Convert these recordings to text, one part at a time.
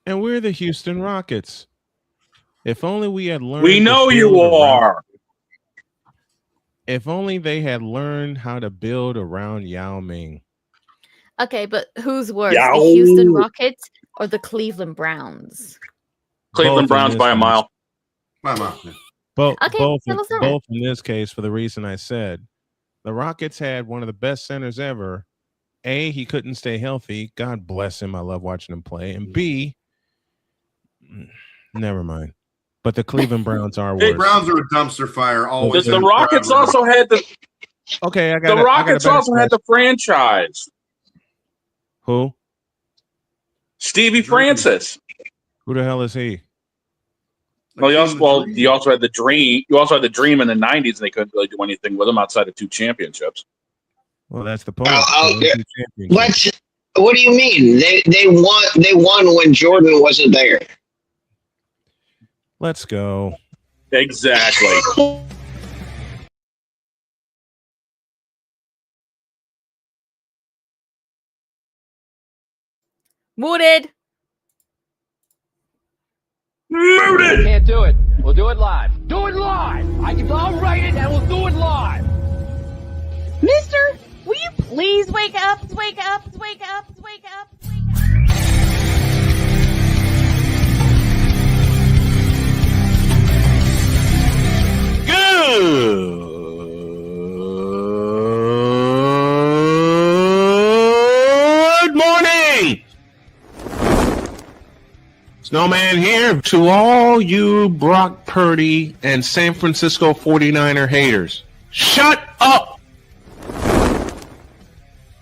And we're the Houston Rockets. If only we had learned. We know you are. If only they had learned how to build around Yao Ming. Okay, but who's worse, the Houston Rockets or the Cleveland Browns? Cleveland Browns by a mile. By a mile. Both in this case, for the reason I said. The Rockets had one of the best centers ever. A, he couldn't stay healthy. God bless him. I love watching him play. And B, never mind. But the Cleveland Browns are worse. Browns are a dumpster fire. Always. The Rockets also had the. Okay, the Rockets also had the franchise. Who? Stevie Francis. Who the hell is he? Well, you also had the Dream. You also had the Dream in the '90s, and they couldn't really do anything with him outside of 2 championships. Well, that's the point. What do you mean? They won when Jordan wasn't there. Let's go. Exactly. Muted. Can't do it. We'll do it live. Do it live. I'll write it and we'll do it live. Mister, will you please wake up? Wake up. Wake up. Wake up. Good morning. Snowman here to all you Brock Purdy and San Francisco 49er haters. Shut up!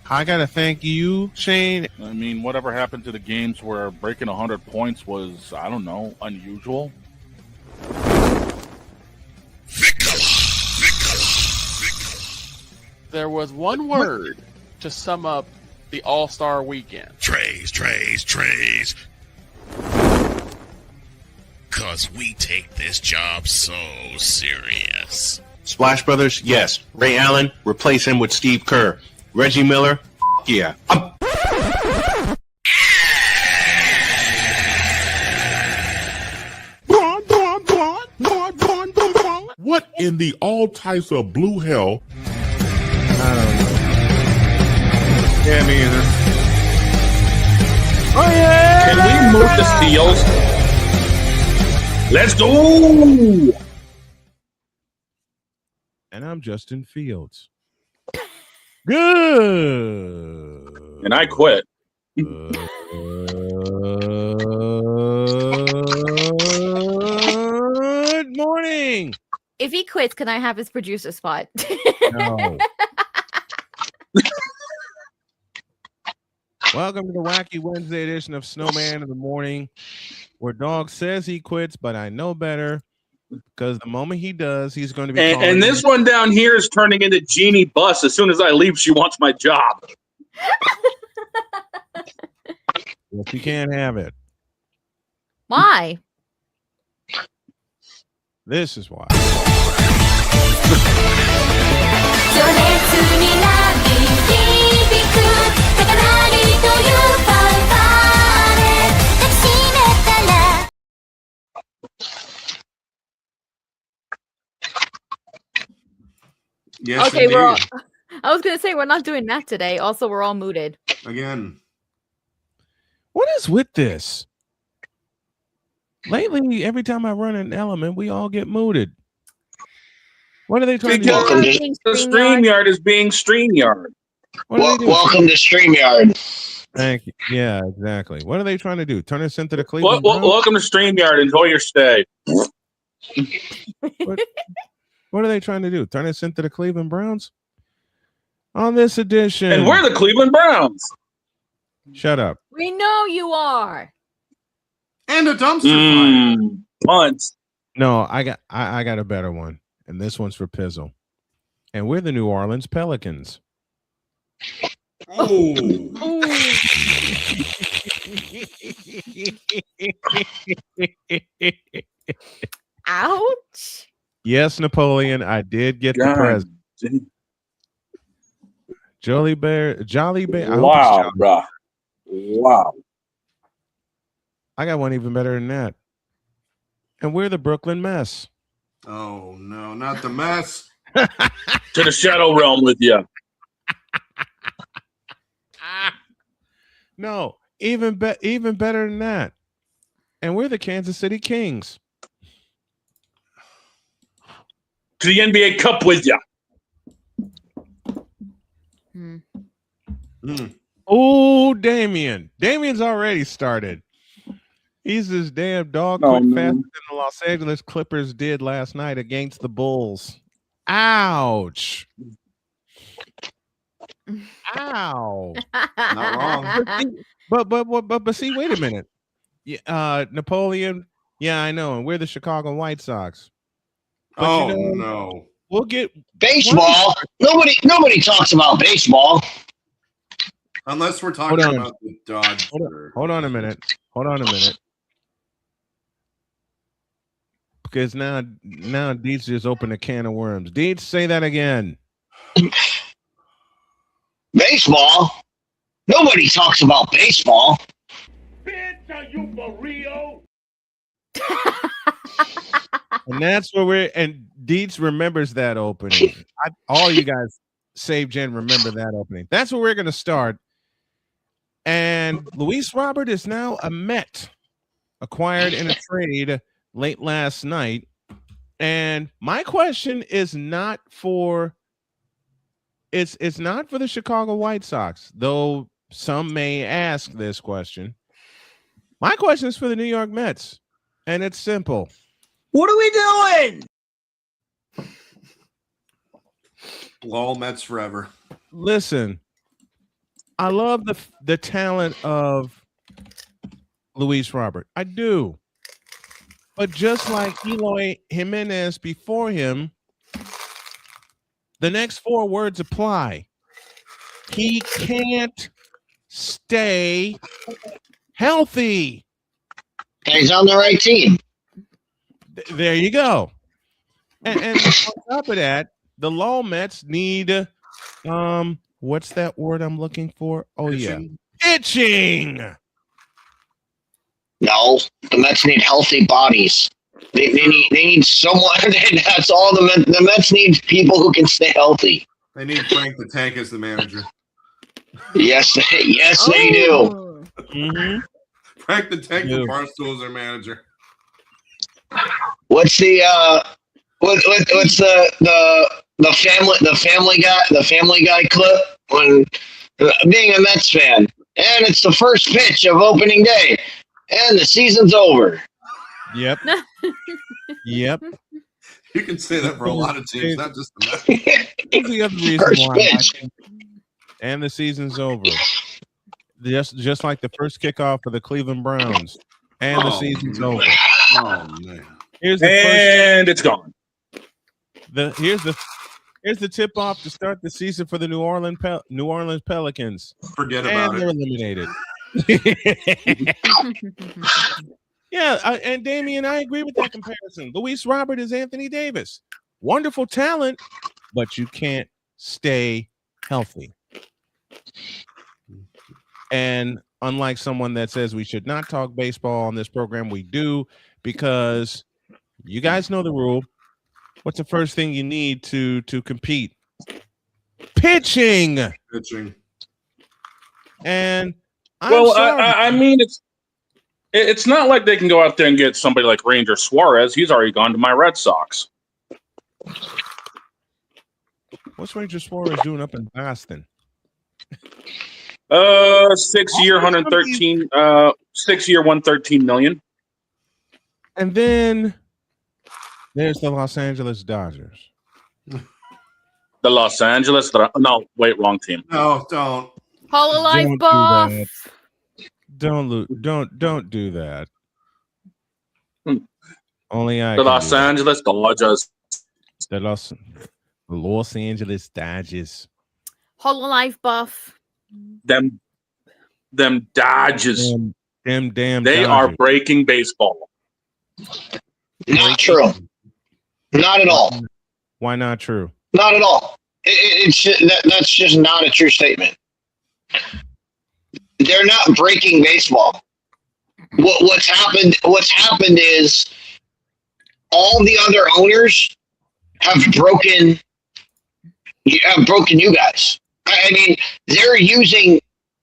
I gotta thank you, Shane. I mean, whatever happened to the games where breaking 100 points was, I don't know, unusual? There was one word to sum up the All-Star weekend. Trays. Because we take this job so serious. Splash Brothers, yes. Ray Allen, replace him with Steve Kerr. Reggie Miller, yeah. What in the all types of blue hell? I don't know. Yeah, me either. Oh, yeah! Can we move the steals? Let's go! And I'm Justin Fields. Good. And I quit. Good morning. If he quits, can I have his producer spot? No. Welcome to the Wacky Wednesday edition of Snowman in the Morning, where Dog says he quits, but I know better because the moment he does, he's going to be. And this one down here is turning into Jeannie Buss. As soon as I leave, she wants my job. Yes, you can't have it. Why? This is why. Yes, okay, indeed. I was going to say we're not doing that today. Also, we're all mooted. Again. What is with this? Lately, every time I run an element, we all get mooted. What are they trying to do? The StreamYard is being StreamYard. Welcome to StreamYard. Thank you. Yeah, exactly. What are they trying to do? Turn us into the Cleveland Browns? Welcome to StreamYard. Enjoy your stay. What are they trying to do? Turn us into the Cleveland Browns? On this edition. And we're the Cleveland Browns. Shut up. We know you are. And a dumpster fire. Punts. No, I got a better one. And this one's for Pizzle. And we're the New Orleans Pelicans. Oh. Ouch. Yes, Napoleon, I did get the present. Jolly Bear. Wow, bro. Wow. I got one even better than that. And we're the Brooklyn Mess. Oh, no, not the mess. To the Shadow Realm with you. No, even better than that. And we're the Kansas City Kings. To the NBA Cup with you. Oh, Damian. Damian's already started. He's this damn dog quit faster than the Los Angeles Clippers did last night against the Bulls. Ouch. Ow. Not wrong. But see, wait a minute. Napoleon. Yeah, I know. And we're the Chicago White Sox. But no. We'll get baseball. Nobody talks about baseball. Unless we're talking about the Dodgers. Hold on a minute. Because now Deets just opened a can of worms. Deets, say that again. Baseball? Nobody talks about baseball. Bitch, are you for real? And that's where and Deets remembers that opening. All you guys, save Jen, remember that opening. That's where we're going to start. And Luis Robert is now a Met, acquired in a trade late last night. And my question is not for it's not for the Chicago White Sox, though some may ask this question. My question is for the New York Mets, and it's simple. What are we doing? Lol, Mets forever. Listen, I love the talent of Luis Robert. I do. But just like Eloy Jimenez before him, the next 4 words apply. He can't stay healthy. He's on the right team. There you go. And on top of that, the Lol Mets need what's that word I'm looking for? Oh, pitching. Yeah. Pitching. No, the Mets need healthy bodies. They need someone. That's all the Mets need people who can stay healthy. They need Frank the Tank as the manager. Yes, they do. Mm-hmm. Frank the Tank and Barstool as their manager. What's the what's the Family Guy clip when being a Mets fan, and it's the first pitch of opening day, and the season's over. Yep. Yep. You can say that for a lot of teams, not just the Mets. That's the other reason why. And the season's over. Just like the first kickoff for the Cleveland Browns, and the season's over. Oh man! It's gone. Here's the tip off to start the season for the New Orleans Pelicans. Forget about it. They're eliminated. Yeah, and Damian, I agree with that comparison. Luis Robert is Anthony Davis. Wonderful talent, but you can't stay healthy. And unlike someone that says we should not talk baseball on this program, we do, because you guys know the rule. What's the first thing you need to compete? Pitching. And I mean, it's not like they can go out there and get somebody like Ranger Suarez. He's already gone to my Red Sox. What's Ranger Suarez doing up in Boston? 6 year, 113. 6 year, 113 million. And then there's the Los Angeles Dodgers. The Los Angeles. No, wait, wrong team. No, don't. Hololive buff. Don't do that. Only I. The Los Angeles Dodgers. The Los Angeles Dodgers. Hololive buff. Them Dodgers. Them damn. They Dodgers. are breaking baseball. Not true. Not at all. Why not true? Not at all. That's just not a true statement. They're not breaking baseball. What's happened is all the other owners have broken you guys. I mean, they're using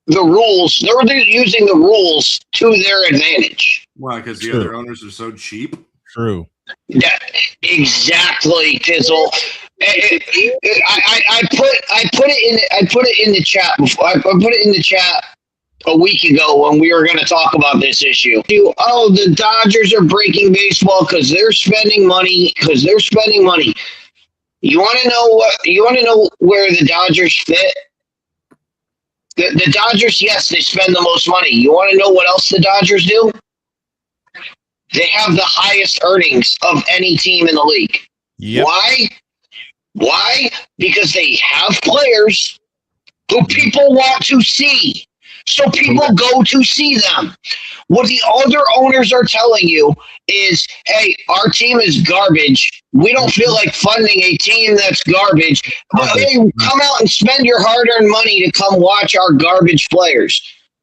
the rules. They're using the rules to their advantage. Why? Because the other owners are so cheap. True. Yeah, exactly, Tizzle. I put it in the chat before. I put it in the chat a week ago when we were going to talk about this issue. Oh, the Dodgers are breaking baseball because they're spending money. You want to know what? You want to know where the Dodgers fit? The Dodgers, yes, they spend the most money. You want to know what else the Dodgers do? They have the highest earnings of any team in the league. Yep. Why? Because they have players who people want to see. So people go to see them. What the other owners are telling you is, hey, our team is garbage. We don't feel like funding a team that's garbage. Hey, come out and spend your hard-earned money to come watch our garbage players.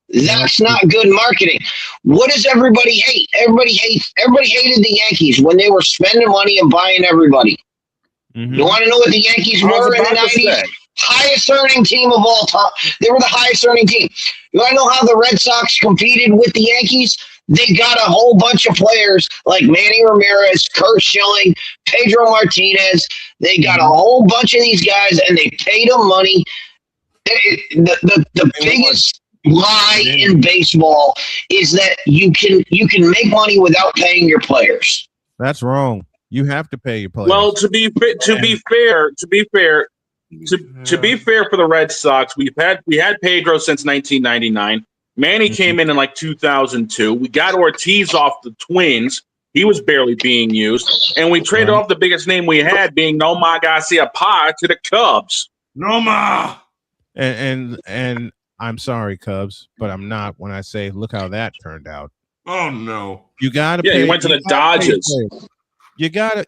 That's not good marketing. What does everybody hate? Everybody hated the Yankees when they were spending money and buying everybody. Mm-hmm. You want to know what the Yankees were in the 90s? Highest earning team of all time. They were the highest earning team. You want to know how the Red Sox competed with the Yankees? They got a whole bunch of players like Manny Ramirez, Curt Schilling, Pedro Martinez. They got a whole bunch of these guys, and they paid them money. The biggest lie in baseball is that you can make money without paying your players. That's wrong. You have to pay your players. Well, to be fair for the Red Sox, we had Pedro since 1999. Manny came in like 2002. We got Ortiz off the Twins. He was barely being used, and we traded off the biggest name we had, being Nomar Garcia-Pá, to the Cubs. Nomar. And I'm sorry, Cubs, but I'm not when I say, look how that turned out. Oh no! You got to. Yeah, he went to the Dodgers. You gotta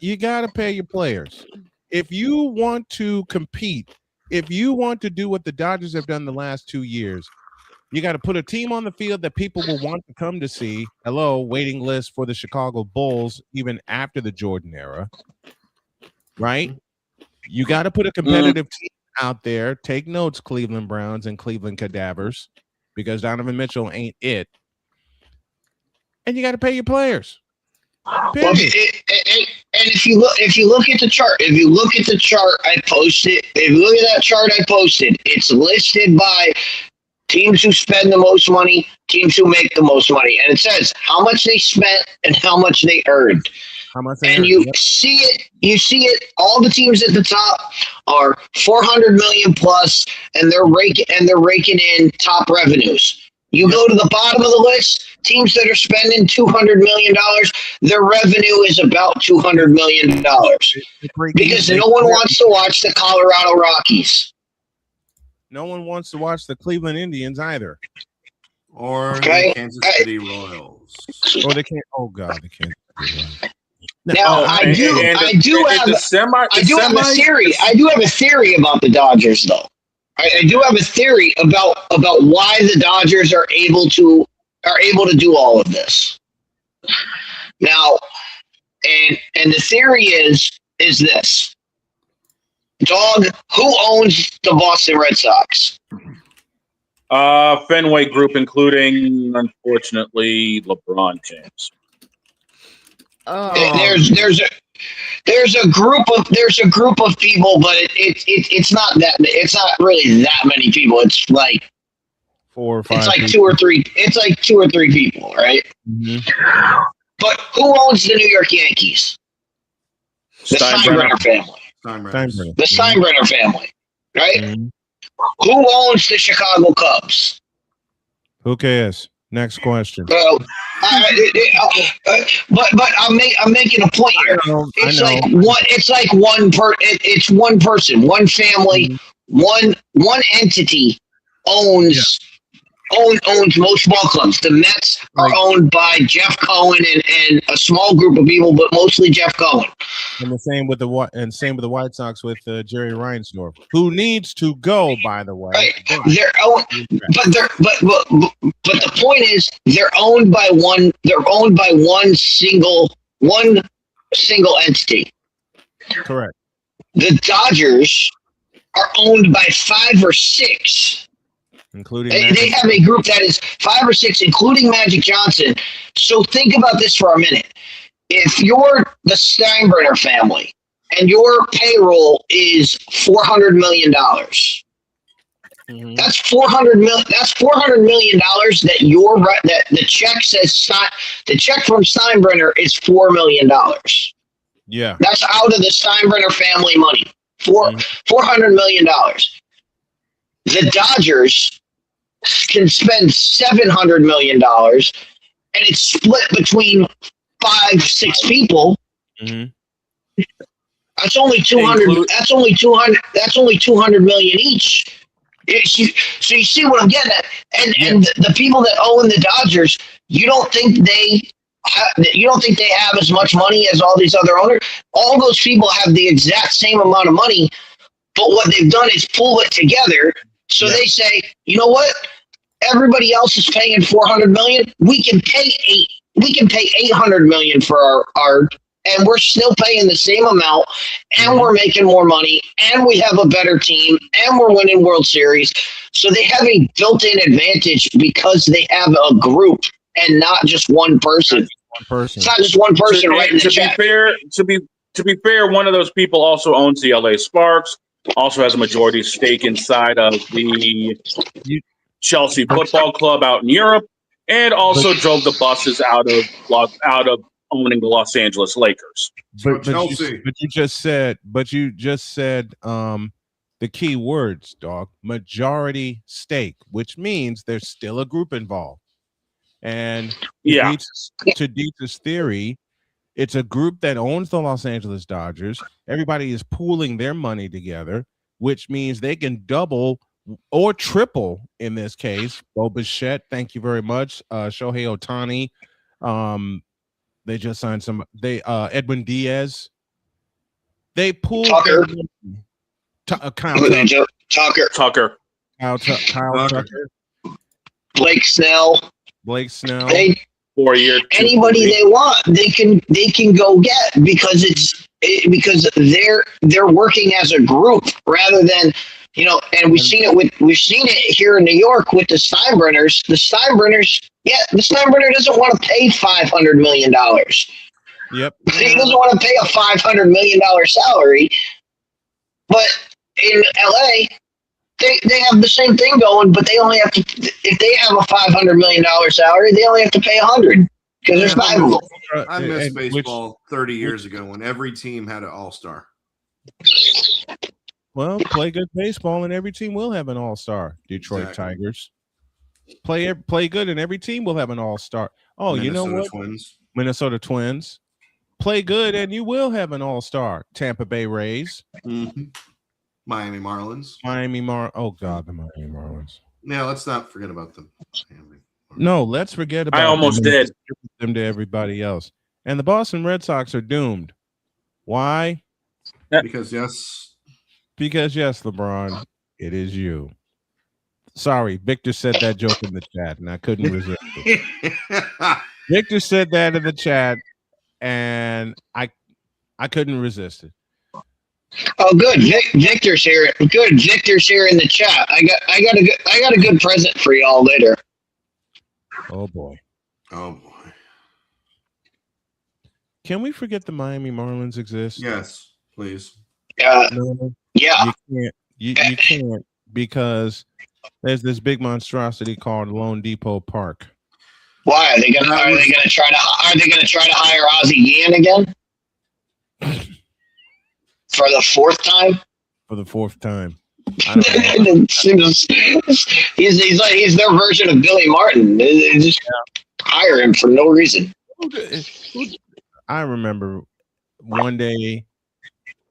pay your players. If you want to compete, if you want to do what the Dodgers have done the last 2 years, you got to put a team on the field that people will want to come to see. Hello, waiting list for the Chicago Bulls, even after the Jordan era, right? You got to put a competitive team out there. Take notes, Cleveland Browns and Cleveland Cadavers, because Donovan Mitchell ain't it. And you got to pay your players. Well, and if you look at the chart, I posted. If you look at that chart I posted, it's listed by teams who spend the most money, teams who make the most money, and it says how much they spent and how much they earned. See it. You see it. All the teams at the top are 400 million plus, and they're raking in top revenues. You go to the bottom of the list, teams that are spending $200 million, their revenue is about $200 million. Because no one wants to watch the Colorado Rockies. No one wants to watch the Cleveland Indians either. Or the Kansas City Royals. Or they can't. Oh, God, they can't. Now, I do have a theory about the Dodgers, though. I do have a theory about why the Dodgers are able to do all of this. Now, and the theory is this. Dog, who owns the Boston Red Sox? Fenway Group, including, unfortunately, LeBron James. There's a group of people, but it's not really that many people. It's like 4 or 5. It's like people. 2 or 3. It's like 2 or 3 people, right? Mm-hmm. But who owns the New York Yankees? The Steinbrenner family. The Steinbrenner family, right? Mm-hmm. Who owns the Chicago Cubs? Who cares? Next question. But I'm making a point here. It's one person, one family, one entity owns owns most ball clubs. The Mets are owned by Jeff Cohen and a small group of people, but mostly Jeff Cohen. And the same with the White Sox with Jerry Reinsdorf, who needs to go, by the way. Right. They're owned, but the point is they're owned by one. They're owned by one single entity. Correct. The Dodgers are owned by 5 or 6. Including they have a group that is 5 or 6, including Magic Johnson. So think about this for a minute. If you're the Steinbrenner family and your payroll is $400 million, that's $400 million. That's $400 million that the check says. The check from Steinbrenner is $4 million. Yeah, that's out of the Steinbrenner family money. $400 million. The Dodgers can spend $700 million, and it's split between 5-6 people. Mm-hmm. That's only 200. That's only 200. That's only 200 million each. So you see what I'm getting at, and the people that own the Dodgers, you don't think they have as much money as all these other owners? All those people have the exact same amount of money, but what they've done is pull it together. So they say, you know what? Everybody else is paying $400 million. We can pay $800 million for our, and we're still paying the same amount, and we're making more money, and we have a better team, and we're winning World Series. So they have a built-in advantage because they have a group and not just one person. It's not just one person writing the check. To be fair, one of those people also owns the LA Sparks, also has a majority stake inside of the Chelsea Football Club out in Europe, and also drove the buses out of owning the Los Angeles Lakers. But you just said the key words, dog. Majority stake, which means there's still a group involved. And to Dietz's theory, it's a group that owns the Los Angeles Dodgers. Everybody is pooling their money together, which means they can double or triple in this case. Bo Bichette, thank you very much. Shohei Ohtani. They just signed Edwin Diaz. They pulled Tucker. Kyle Tucker. Kyle Tucker. Blake Snell. 4-year. Anybody they want, they can go get because because they're working as a group rather than, and we've seen it here in New York with the Steinbrenners. The Steinbrenner doesn't want to pay $500 million. Yep. He doesn't want to pay a $500 million salary. But in LA, they have the same thing going, but they only have to, if they have a $500 million salary, they only have to pay $100 because there's 5 of them. I missed baseball 30 years ago when every team had an all-star. Well, play good baseball and every team will have an all-star. Detroit Tigers. Play good and every team will have an all-star. Oh, you know what? Minnesota Twins. Play good and you will have an all-star. Tampa Bay Rays. Mm-hmm. Miami Marlins. Oh, God, the Miami Marlins. Yeah, let's not forget about them. No, let's forget about them. I almost did. Them to everybody else. And the Boston Red Sox are doomed. Why? Because yes, LeBron, it is you. Sorry, Victor said that joke in the chat, and I couldn't resist it. Victor said that in the chat, and I couldn't resist it. Oh, good. Victor's here. Good. Victor's here in the chat. I got a good present for y'all later. Oh boy. Can we forget the Miami Marlins exist? Yes, please. No, yeah. You can't because there's this big monstrosity called Lone Depot Park. Why are they gonna try to hire Ozzie Guillen again? For the fourth time? For the fourth time. He's their version of Billy Martin. They just hire him for no reason. I remember one day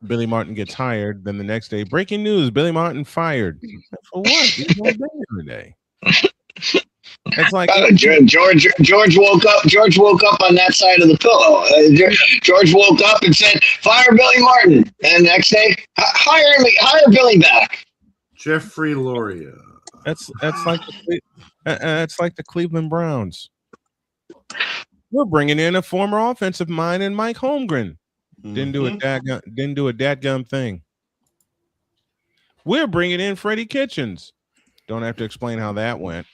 Billy Martin gets hired, then the next day, breaking news, Billy Martin fired. For what? He's not there every day. It's like George woke up. George woke up on that side of the pillow. George woke up and said, "Fire Billy Martin." And the next day, hire Billy back. Jeffrey Loria. That's like the Cleveland Browns. We're bringing in a former offensive mind in Mike Holmgren. Didn't do a dadgum thing. We're bringing in Freddie Kitchens. Don't have to explain how that went.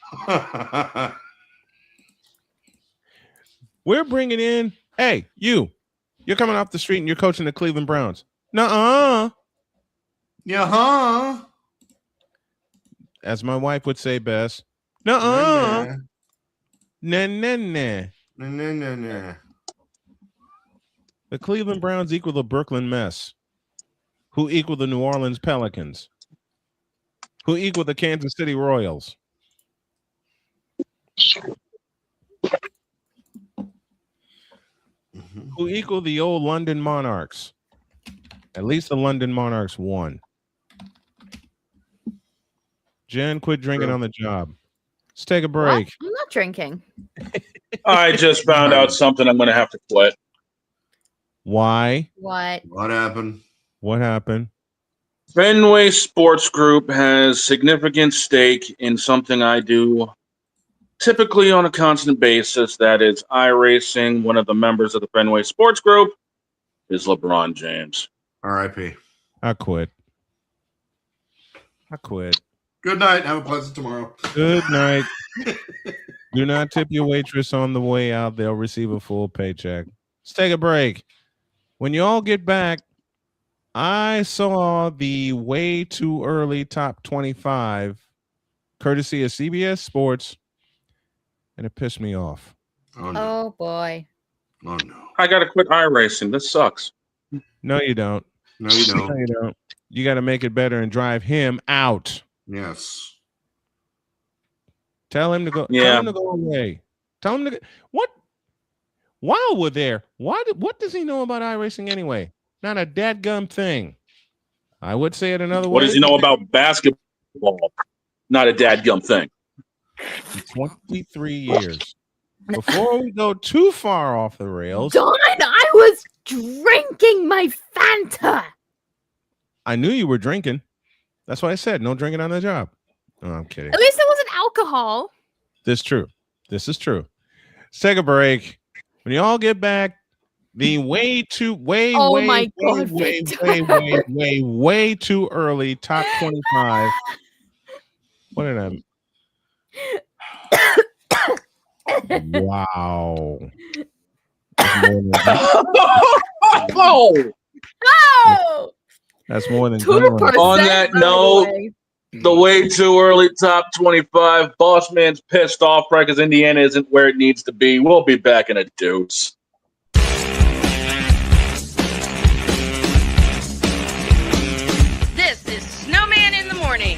We're bringing in, hey, you're coming off the street and you're coaching the Cleveland Browns. Nuh-uh. Yeah, As my wife would say best, nuh-uh. Nah. The Cleveland Browns equal the Brooklyn Mess, who equal the New Orleans Pelicans, who equal the Kansas City Royals. Who equal the old London Monarchs. At least the London Monarchs won. Jen, quit drinking on the job. Let's take a break. What? I'm not drinking. I just found out something I'm going to have to quit. Why? What? What happened? What happened? Fenway Sports Group has significant stake in something I do typically on a constant basis. That is iRacing. One of the members of the Fenway Sports Group is LeBron James. R.I.P. I quit. Good night. Have a pleasant tomorrow. Good night. Do not tip your waitress on the way out. They'll receive a full paycheck. Let's take a break. When you all get back, I saw the way too early top 25, courtesy of CBS Sports, and it pissed me off. Oh boy. Oh no. I got to quit iRacing. This sucks. No, you don't. No, you don't. No, you don't. You got to make it better and drive him out. Yes. Tell him to go. Yeah. Tell him to go away. Tell him to go. What? While we're there, what does he know about iRacing anyway? Not a dadgum thing. I would say it another way. What does he know about basketball? Not a dadgum thing. 23 years. Before we go too far off the rails. Don, I was drinking my Fanta. I knew you were drinking. That's why I said no drinking on the job. Oh, I'm kidding. At least it wasn't alcohol. This is true. Let's take a break. When you all get back, the way too early top 25. What did I? Wow. Oh! That's more than on that note. The way too early top 25. Boss man's pissed off right because Indiana isn't where it needs to be. We'll be back in a deuce. This is Snowman in the Morning.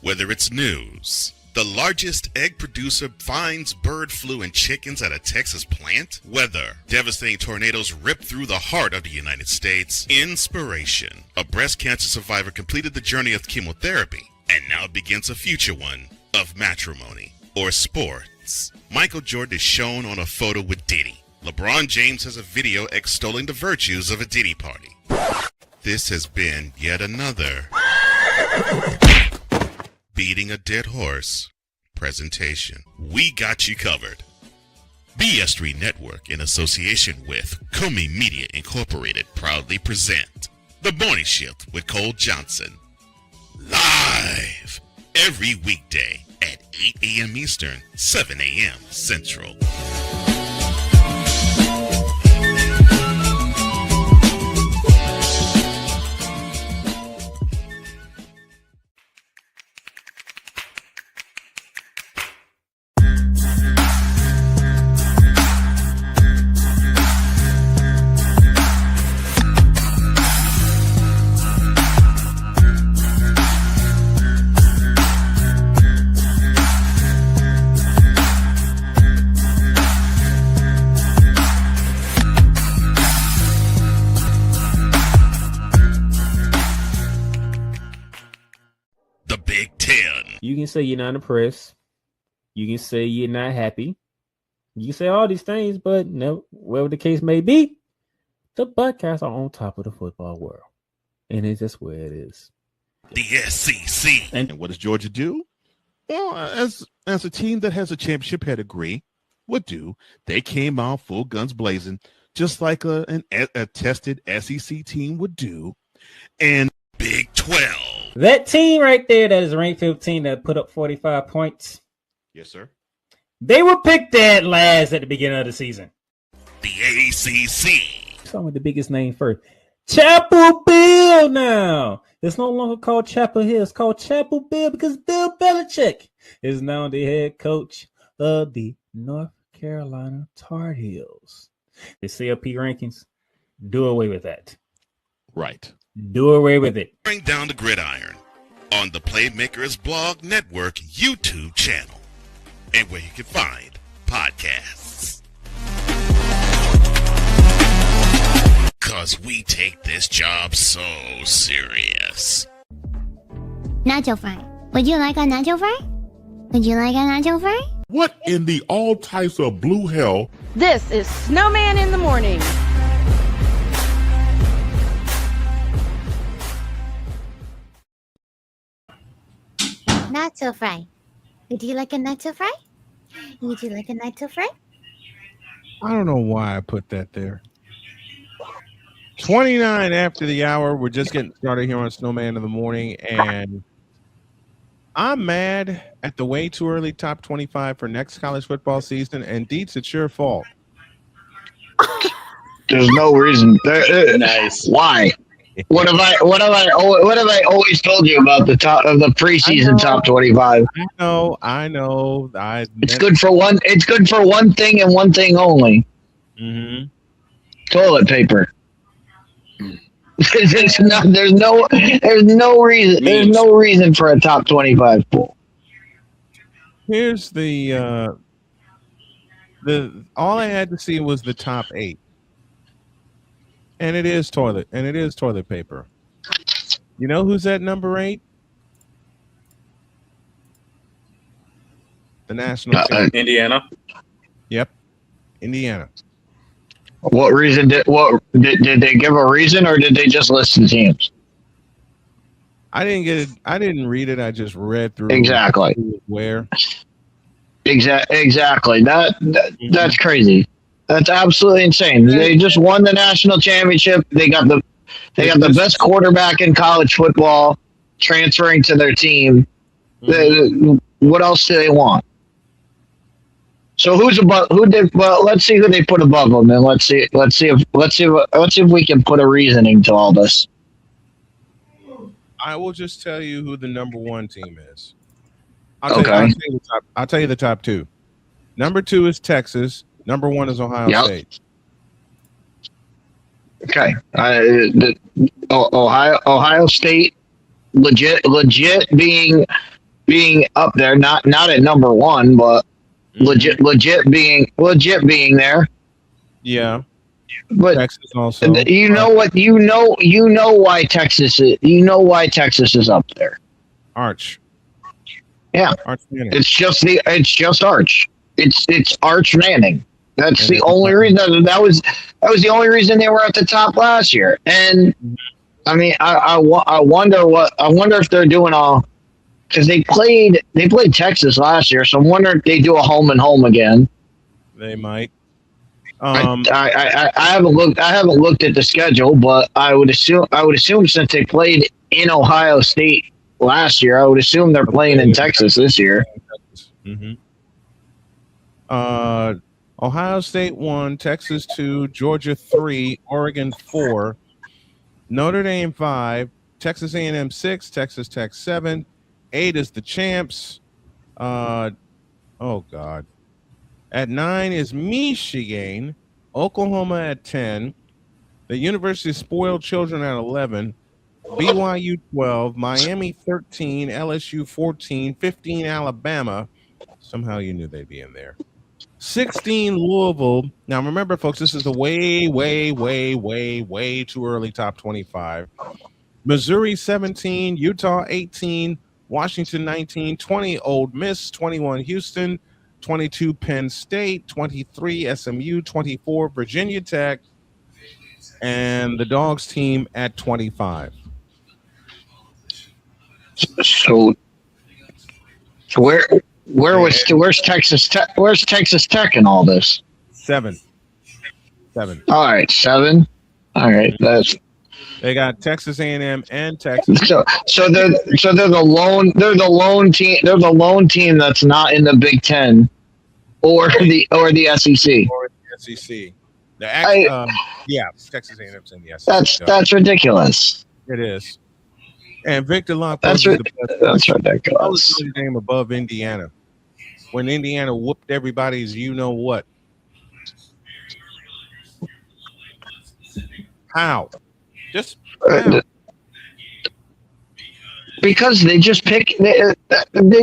Whether it's news, the largest egg producer finds bird flu in chickens at a Texas plant, weather, devastating tornadoes rip through the heart of the United States, inspiration, a breast cancer survivor completed the journey of chemotherapy and now begins a future one of matrimony or sports. Michael Jordan is shown on a photo with Diddy. LeBron James has a video extolling the virtues of a Diddy party. This has been yet another beating a dead horse presentation. We got you covered. BS3 Network, in association with Comey Media Incorporated, proudly present The Morning Shift with Cole Johnson. Live every weekday at 8 a.m. Eastern, 7 a.m. Central. the Big Ten. You can say you're not impressed. You can say you're not happy. You can say all these things, but no, whatever the case may be, the Buckeyes are on top of the football world. And it's just where it is. The SEC. And what does Georgia do? Well, as a team that has a championship pedigree would do, they came out full guns blazing, just like a tested SEC team would do. And Big 12. That team right there that is ranked 15 that put up 45 points. Yes, sir. They were picked dead last at the beginning of the season. The ACC. Start with the biggest name first. Chapel Bill now. It's no longer called Chapel Hill. It's called Chapel Bill because Bill Belichick is now the head coach of the North Carolina Tar Heels. The CLP rankings, do away with that. Right. Do away with it. Bring down the gridiron on the Playmakers Blog Network YouTube channel and where you can find podcasts. Because we take this job so serious. Nacho fry. Would you like a nacho fry? Would you like a nacho fry? What in the all types of blue hell? This is Snowman in the Morning. Nacho fry. Would you like a nacho fry? Would you like a nacho fry? I don't know why I put that there. 29 after the hour. We're just getting started here on Snowman in the Morning, and I'm mad at the way too early top 25 for next college football season, and Deets, it's your fault. There's no reason. Nice. Why? What have I always told you about the top of the preseason top 25? I know. It's good for one. It's good for one thing and one thing only. Mm-hmm. Toilet paper. There's no reason. There's no reason for a top 25 pool. Here's the all I had to see was the top 8. And it is toilet paper. You know who's at number 8? The national team. Indiana. Yep. Indiana. What reason did they give a reason, or did they just list the teams? I didn't get it. I didn't read it. I just read through exactly where. Exactly. That's crazy. That's absolutely insane. They just won the national championship. They got the best quarterback in college football transferring to their team. What else do they want? So who's above? Well, let's see who they put above them, and let's see if we can put a reasoning to all this. I will just tell you who the number 1 team is. I'll tell you the top 2. Number 2 is Texas. Number 1 is Ohio State. Okay. Ohio State, legit being up there, not at number 1, but legit being there. Yeah. But Texas also. You know what? You know why Texas is. You know why Texas is up there. Arch. Yeah. Arch Manning. It's just Arch. It's Arch Manning. That's the only reason. That was the only reason they were at the top last year. And I mean, I wonder if they're doing all, because they played Texas last year. So I'm wondering if they do a home and home again. They might. I haven't looked at the schedule, but I would assume since they played in Ohio State last year, I would assume they're playing in Texas this year. Mm-hmm. Ohio State 1, Texas 2, Georgia 3, Oregon 4, Notre Dame 5, Texas A&M 6, Texas Tech 7, 8 is the champs. Oh God. At 9 is Michigan, Oklahoma at 10, the University of Spoiled Children at 11, BYU 12, Miami 13, LSU 14, 15 Alabama. Somehow you knew they'd be in there. 16 Louisville. Now remember, folks, this is a way too early top 25. Missouri 17, Utah 18, Washington 19, 20 Ole Miss, 21 Houston, 22 Penn State, 23 SMU, 24 Virginia Tech, and the Dogs team at 25. So where's Texas Tech? Where's Texas Tech in all this? 7. All right, 7. All right, they got Texas A&M and Texas. So they're the lone team. They're the lone team that's not in the Big Ten or the SEC. Or the SEC. Texas A&M's in the SEC. That's ridiculous. It is. And Victor Locke. That's ridiculous. I was Notre Dame above Indiana when Indiana whooped everybody's. You know what? How? Just because they just they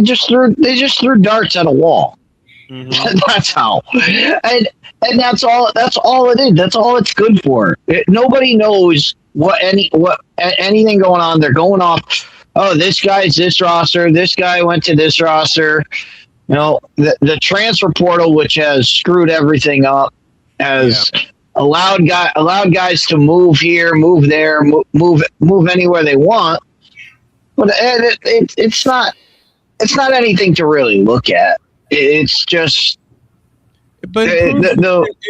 just threw darts at a wall. Mm-hmm. That's how, and that's all. That's all it is. That's all it's good for. Nobody knows anything going on. They're going off. Oh, this guy's this roster. This guy went to this roster. You know, the transfer portal, which has screwed everything up, has. Yeah. Allowed guys to move here, move there, move anywhere they want, but it's not anything to really look at. It's just the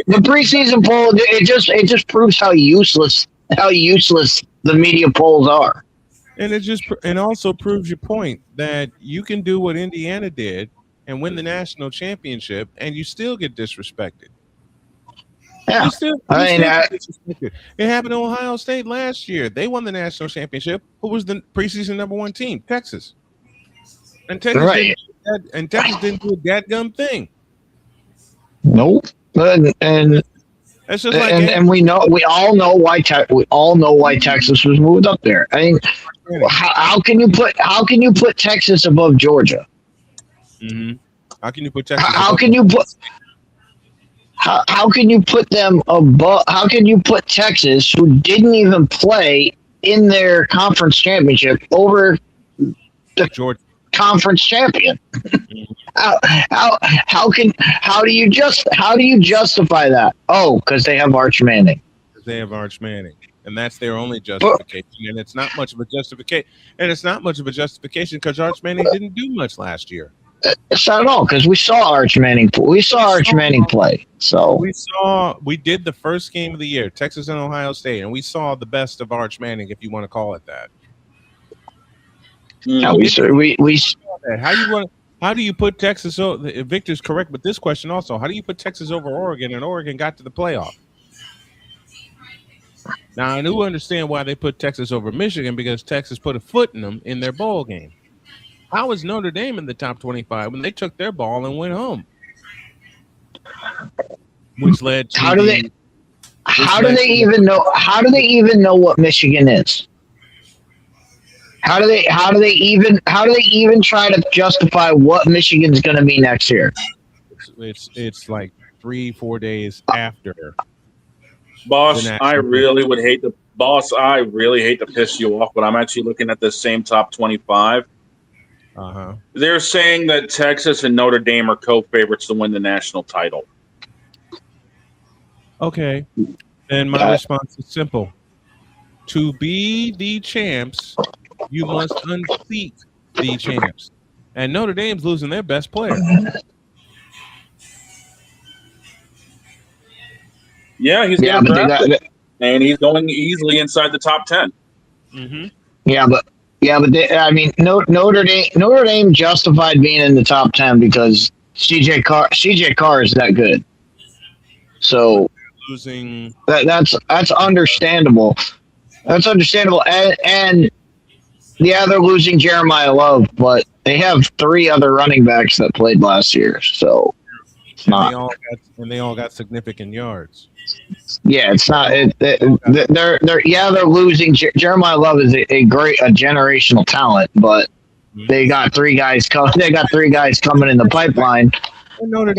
preseason poll. It just proves how useless the media polls are, and it also proves your point that you can do what Indiana did and win the national championship, and you still get disrespected. Yeah. It happened to Ohio State last year. They won the national championship. Who was the preseason number 1 team? Texas. And Texas didn't do a dadgum thing. Nope. And that's just like we all know why Texas was moved up there. I mean, how can you put Texas above Georgia? Mm-hmm. How can you put Texas? How can you put them above? How can you put Texas, who didn't even play in their conference championship, over the Georgia conference champion? How do you justify that? Oh, because they have Arch Manning. They have Arch Manning, and that's their only justification. And it's not much of a justification. And it's not much of a justification because Arch Manning didn't do much last year. It's not at all, because we saw Arch Manning. We saw Arch Manning play. So we did the first game of the year, Texas and Ohio State, and we saw the best of Arch Manning, if you want to call it that. Yeah, how do you put Texas over? Victor's correct with this question also. How do you put Texas over Oregon, and Oregon got to the playoff? Now I do understand why they put Texas over Michigan, because Texas put a foot in them in their bowl game. How was Notre Dame in the top 25 when they took their ball and went home? Which led to how do they even know what Michigan is? How do they even try to justify what Michigan's going to be next year? It's like 3-4 days after. Boss, I really hate to piss you off, but I'm actually looking at the same top 25. Uh-huh. They're saying that Texas and Notre Dame are co-favorites to win the national title. Okay. And my response is simple. To be the champs, you must unseat the champs. And Notre Dame's losing their best player. Yeah, he's getting drafted, and he's going easily inside the top 10. Mm-hmm. Yeah, but Notre Dame justified being in the top 10 because CJ Carr is that good. So losing that's understandable. That's understandable, and yeah, they're losing Jeremiah Love, but they have 3 other running backs that played last year, so it's not. They all got significant yards. Yeah, it's not. They're losing. Jeremiah Love is a generational talent, but they got 3 guys coming. They got 3 guys coming in the pipeline. Notre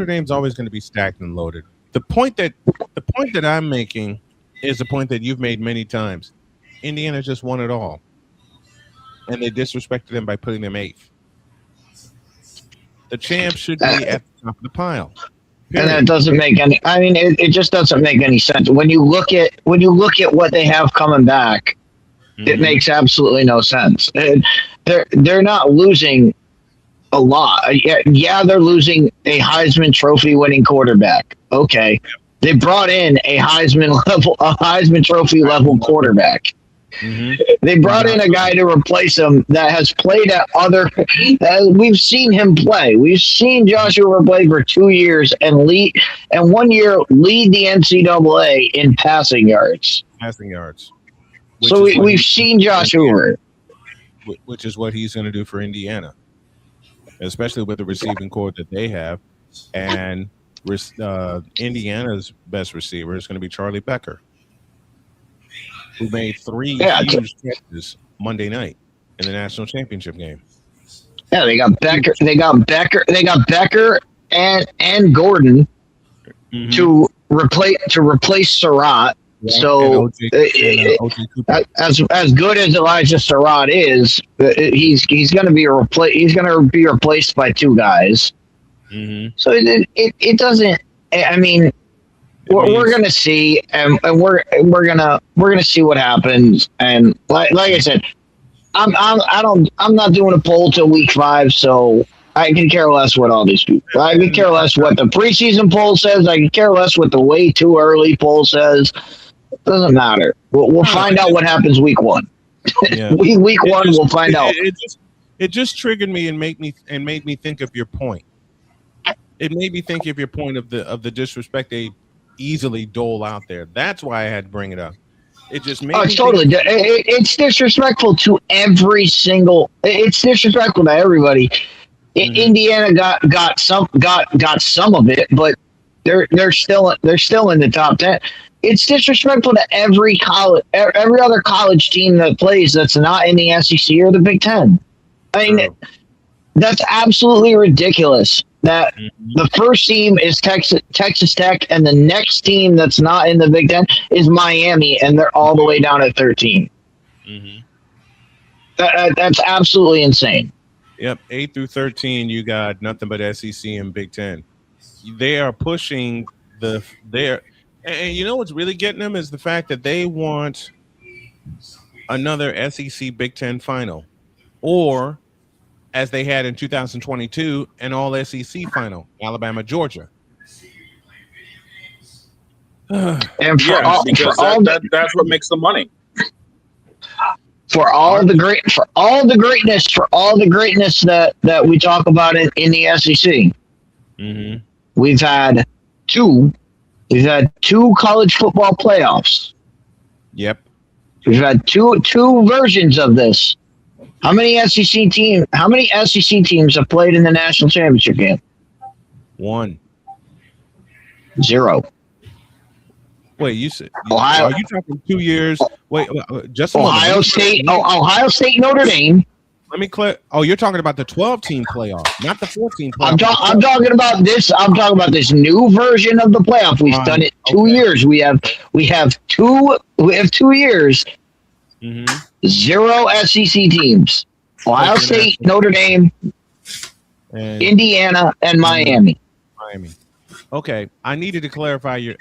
Dame's always going to be stacked and loaded. The point that I'm making is a point that you've made many times. Indiana just won it all. and they disrespected them by putting them 8th. The champ should be at the top of the pile. Period. And that doesn't make any. I mean, it just doesn't make any sense when you look at what they have coming back. It makes absolutely no sense. And they're not losing a lot. Yeah, they're losing a Heisman Trophy winning quarterback. Okay, they brought in a Heisman Trophy level quarterback. They brought in a guy to replace him that has played at other. We've seen him play. We've seen Joshua play for 2 years and 1 year lead the NCAA in passing yards. So we've seen Joshua, which is what he's going to do for Indiana, especially with the receiving core that they have, and Indiana's best receiver is going to be Charlie Becker, who made 3 huge catches Monday night in the national championship game. Yeah, they got Becker. They got Becker and Gordon to replace Surratt. Yeah, so as good as Elijah Surratt is, he's going to be replaced by 2 guys. So it doesn't. I mean. We're gonna see, and we're gonna see what happens. And like I said, I'm not doing a poll till week 5, so I can care less what all these people. I can care less what the preseason poll says. I can care less what the way too early poll says. It doesn't matter. We'll find out what happens week 1. Yeah. week 1, we'll find out. It just triggered me and made me think of your point. It made me think of your point of the disrespect they easily dole out there. That's why I had to bring it up. It just made it's totally it's disrespectful to every single. It's disrespectful to everybody. Indiana got some of it, but they're still in the top 10. It's disrespectful to every other college team that plays that's not in the SEC or the Big Ten. I mean, that's absolutely ridiculous. That the first team is Texas Tech, and the next team that's not in the Big Ten is Miami, and they're all the way down at 13. That's absolutely insane. Yep, 8 through 13, you got nothing but SEC and Big Ten. They are pushing and you know what's really getting them is the fact that they want another SEC Big Ten final, or as they had in 2022, an all-SEC final, Alabama, Georgia. And that's what makes the money. For all the greatness that we talk about in the SEC, we've had two college football playoffs. Yep, we've had two versions of this. How many SEC teams have played in the national championship game? 1. 0. Wait, you said Ohio? Are you talking 2 years? Wait, just Ohio State, Notre Dame. Let me clear. Oh, you're talking about the 12-team playoff, not the 14 playoff. I'm talking about this. I'm talking about this new version of the playoff. We've done it 2 years. We have 2 years. 0 SEC teams: Ohio State, Notre Dame, Indiana, and Miami. Okay, I needed to clarify your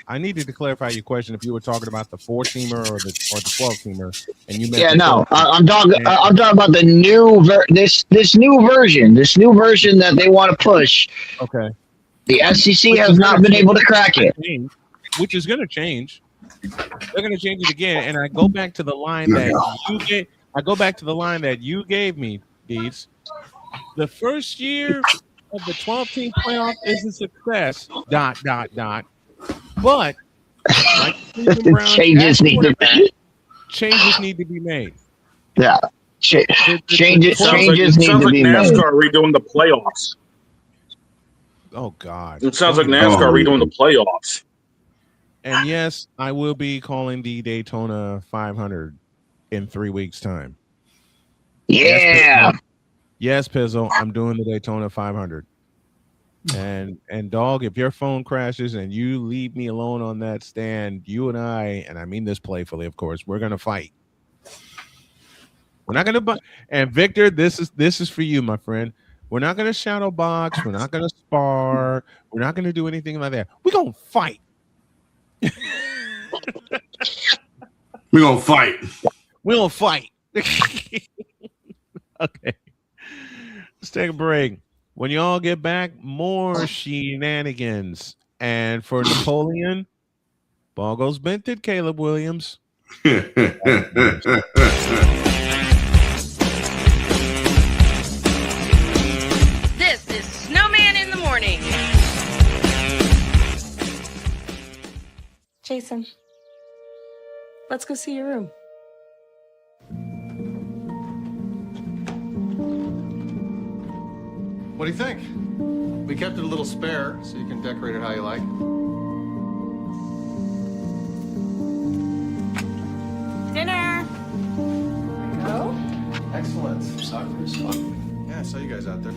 question if you were talking about the 4-teamer or the 12-teamer, and you mentioned I'm talking about the new this new version that they want to push. Okay, the SEC has not been able to crack it, which is going to change. They're going to change it again, and I go back to the line that you gave me, Deeds. The first year of the 12-team playoff is a success. ... But like changes need to be made. Yeah, changes need to be made. NASCAR redoing the playoffs. Oh God! It sounds like NASCAR redoing the playoffs. And yes, I will be calling the Daytona 500 in 3 weeks' time. Yeah. Yes, Pizzle, I'm doing the Daytona 500. And dog, if your phone crashes and you leave me alone on that stand, you and I mean this playfully, of course, we're gonna fight. We're not gonna and Victor, this is for you, my friend. We're not gonna shadow box. We're not gonna spar. We're not gonna do anything like that. We're gonna fight. We're gonna fight. We're gonna fight. Okay. Let's take a break. When y'all get back, more shenanigans. And for Napoleon, ball goes Bented, Caleb Williams. This is Snowman in the Morning. Jason, let's go see your room. What do you think? We kept it a little spare, so you can decorate it how you like. Dinner. Go. Excellent. Soccer is fun. Yeah, I saw you guys out there.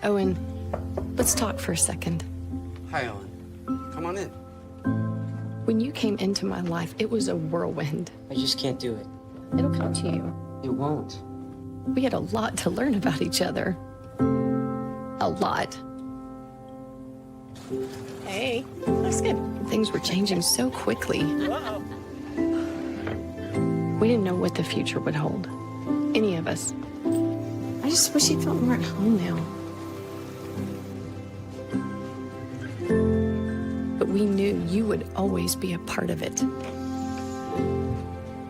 Owen, let's talk for a second. Hi, Ellen. Come on in. When you came into my life, it was a whirlwind. I just can't do it. It'll come to you. It won't. We had a lot to learn about each other. A lot. Hey, looks good. Things were changing so quickly. We didn't know what the future would hold. Any of us. I just wish you felt more at home now. But we knew you would always be a part of it.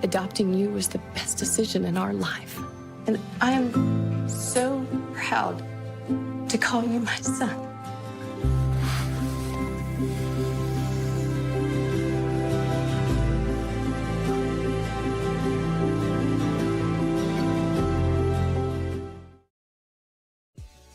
Adopting you was the best decision in our life. And I am so proud to call you my son.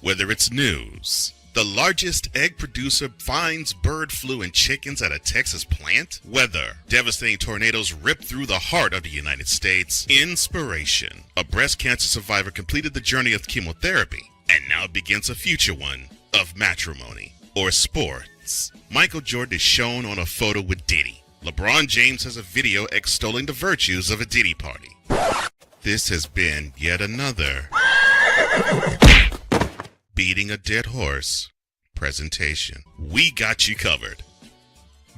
Whether it's news, the largest egg producer finds bird flu in chickens at a Texas plant, weather, devastating tornadoes rip through the heart of the United States, inspiration, a breast cancer survivor completed the journey of chemotherapy and now begins a future one of matrimony or sports. Michael Jordan is shown on a photo with Diddy. LeBron James has a video extolling the virtues of a Diddy party. This has been yet another beating a dead horse presentation. We got you covered.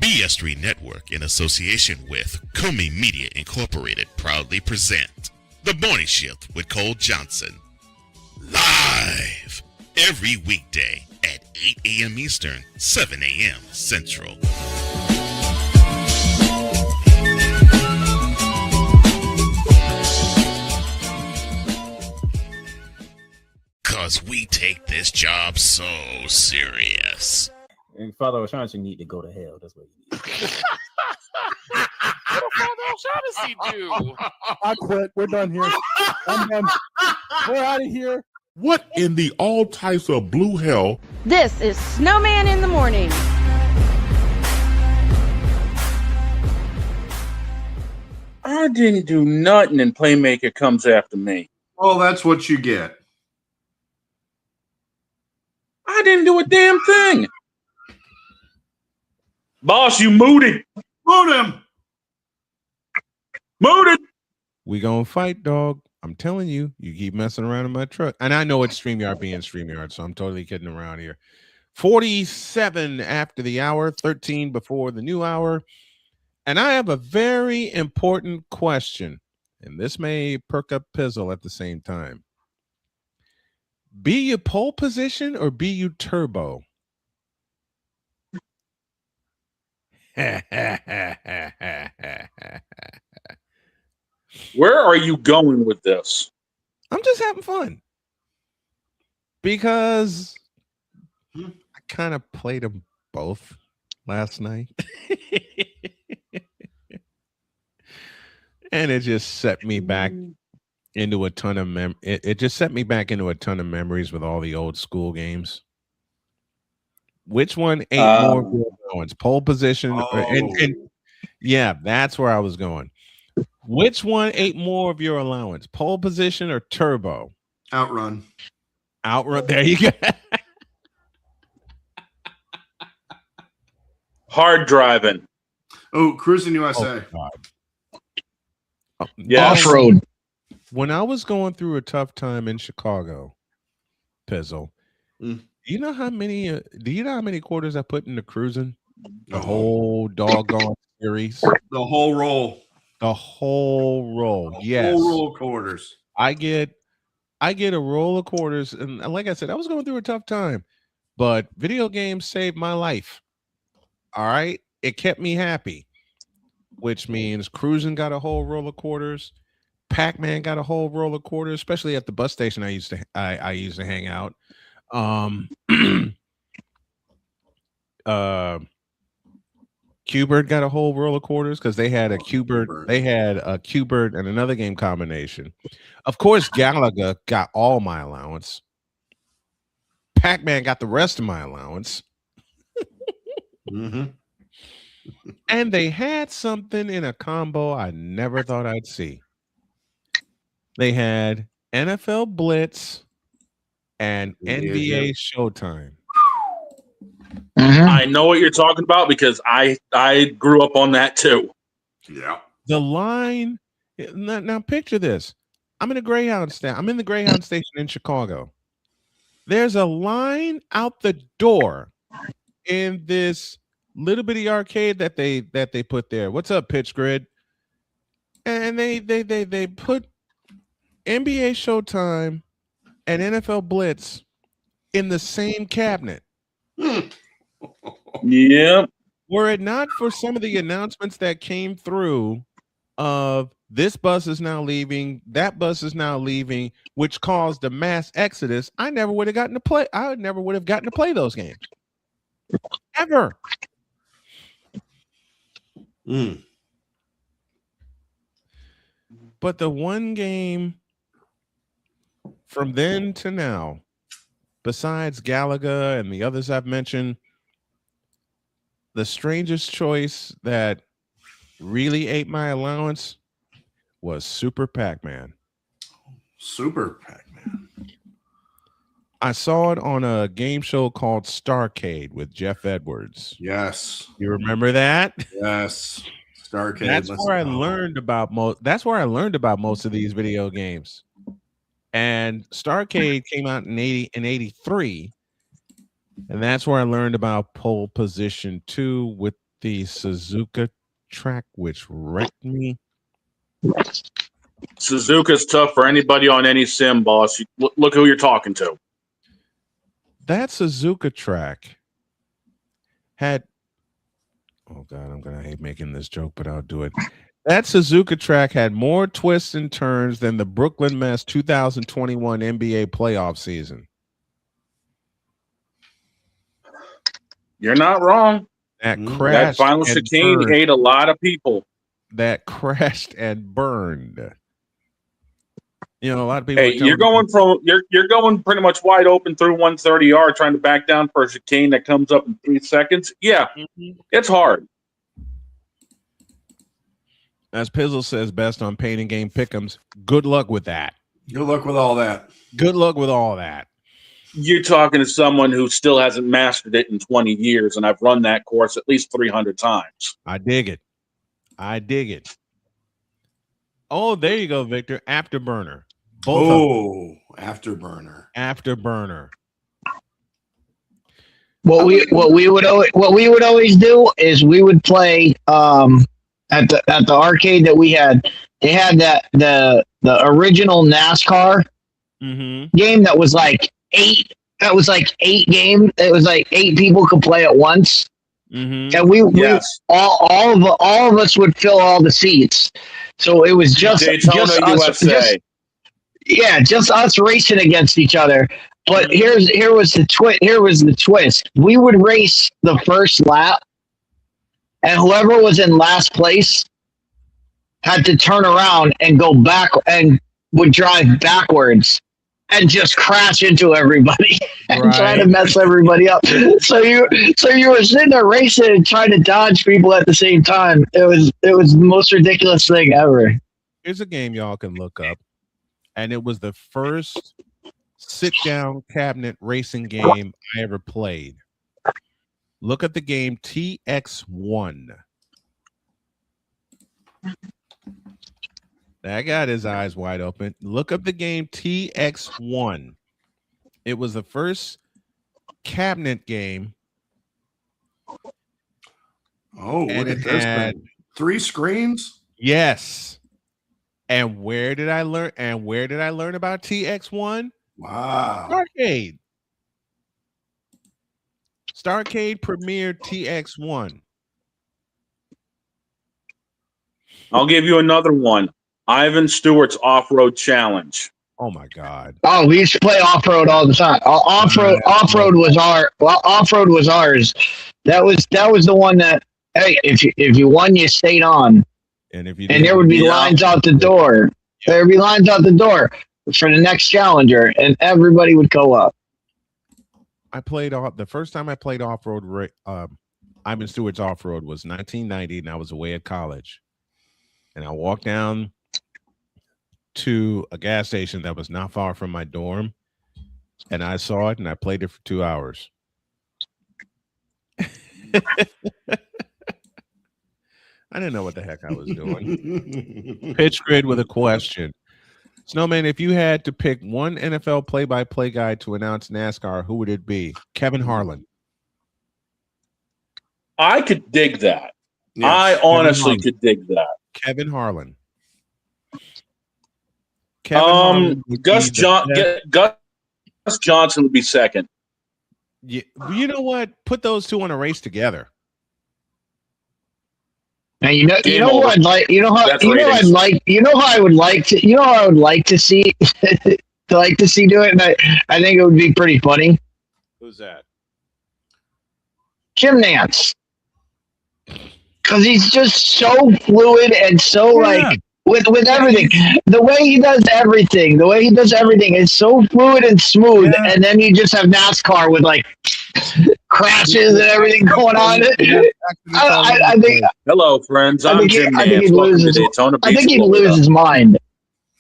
BS3 Network, in association with Comey Media Incorporated, proudly present The Morning Shift with Cole Johnson. Live every weekday at 8 a.m. Eastern, 7 a.m. Central. Because we take this job so serious. And Father O'Shaughnessy need to go to hell. That's what he needs. What did Father O'Shaughnessy do? I quit. We're done here. I'm done. We're out of here. What in the all types of blue hell? This is Snowman in the Morning. I didn't do nothing and Playmaker comes after me. Oh, that's what you get. I didn't do a damn thing. Boss, you mooted. Moot him. Mooted. We gonna fight, dog. I'm telling you, you keep messing around in my truck. And I know it's StreamYard being StreamYard, so I'm totally kidding around here. 47 after the hour, 13 before the new hour. And I have a very important question. And this may perk up Pizzle at the same time. Be you pole position or be you turbo? Where are you going with this? I'm just having fun. Because kind of played them both last night. And it just set me back into a ton of it just set me back into a ton of memories with all the old school games. Which one ate more of your allowance? Pole position and yeah, that's where I was going. Which one ate more of your allowance? Pole position or turbo? Outrun. There you go. Hard driving. Oh, Cruising USA. Yeah. Off-road. When I was going through a tough time in Chicago, Pizzle, do you know how many quarters I put into Cruising? The whole doggone series. The whole roll. The whole roll. Yes. Whole roll of quarters. I get a roll of quarters, and like I said, I was going through a tough time, but video games saved my life. All right, it kept me happy, which means Cruising got a whole roll of quarters. Pac-Man got a whole roll of quarters, especially at the bus station I used to hang out. Q-Bird got a whole roll of quarters because they had a Q-Bird, and another game combination. Of course, Galaga got all my allowance. Pac-Man got the rest of my allowance. And they had something in a combo I never thought I'd see. They had NFL Blitz and NBA Showtime. I know what you're talking about because I grew up on that too. Yeah. The line. Now picture this. I'm in the Greyhound station in Chicago. There's a line out the door in this little bitty arcade that they put there. What's up, Pitch Grid? And they put NBA Showtime and NFL Blitz in the same cabinet. Yep. Were it not for some of the announcements that came through of this bus is now leaving, that bus is now leaving, which caused a mass exodus, I never would have gotten to play. I never would have gotten to play those games. Ever. But the one game from then to now, besides Galaga and the others I've mentioned, the strangest choice that really ate my allowance was Super Pac-Man. Super Pac-Man. I saw it on a game show called Starcade with Jeff Edwards. Yes. You remember that? Yes. Starcade. That's where I learned about most of these video games. And Starcade came out in 83. And that's where I learned about Pole Position 2 with the Suzuka track, which wrecked me. Suzuka's tough for anybody on any sim, boss. Look who you're talking to. That Suzuka track had, oh God, I'm going to hate making this joke, but I'll do it. That Suzuka track had more twists and turns than the Brooklyn Mess 2021 NBA playoff season. You're not wrong. That crashed. That final chicane ate a lot of people. That crashed and burned. You know, a lot of people. Hey, you're going pretty much wide open through 130 yard, trying to back down for a chicane that comes up in 3 seconds. Yeah, it's hard. As Pizzle says best on Pain and Game Pick'ems, good luck with that. Good luck with all that. Good luck with all that. You're talking to someone who still hasn't mastered it in 20 years, and I've run that course at least 300 times. I dig it. Oh, there you go, Victor. Afterburner. Afterburner. Afterburner. What we would always do is we would play at the arcade that we had. They had the original NASCAR game that was like 8. That was like 8 games. It was like 8 people could play at once. And we all of us would fill all the seats. So it was just Daytona, just us, USA. just us racing against each other. But here was the twist. We would race the first lap, and whoever was in last place had to turn around and go back and would drive backwards and just crash into everybody and try to mess everybody up. So you were sitting there racing and trying to dodge people at the same time. It was the most ridiculous thing ever. Here's a game y'all can look up, and it was the first sit-down cabinet racing game I ever played. Look at the game TX1. That got his eyes wide open. Look up the game TX1. It was the first cabinet game. Oh, and look it at this had thing. 3 screens? Yes. And where did I learn? And where did I learn about TX1? Wow. Starcade premiered TX1. I'll give you another one. Ivan Stewart's Off-Road Challenge. Oh my God! Oh, we used to play off-road all the time. Off-road was ours. That was the one that, hey, if you won, you stayed on. And if you and there would be lines out the door. There would be lines out the door for the next challenger, and everybody would go up. I played the first time I played off-road. Ivan Stewart's off-road was 1990, and I was away at college. And I walked down to a gas station that was not far from my dorm, and I saw it, and I played it for 2 hours. I didn't know what the heck I was doing. Pitch Grid with a question. Snowman, if you had to pick one NFL play-by-play guy to announce NASCAR, who would it be? Kevin Harlan. I could dig that. Yes, I honestly could dig that. Kevin Harlan. Harlan Gus Johnson would be second. Yeah, you know what? Put those two on a race together. And you know what I'd like. You know how I would like to see do it. And I think it would be pretty funny. Who's that? Jim Nance, because he's just so fluid and so like with everything. The way he does everything is so fluid and smooth. Yeah. And then you just have NASCAR with like crashes and everything going on. I think. Hello, friends. I'm Jim Nance. I think he'd lose his mind.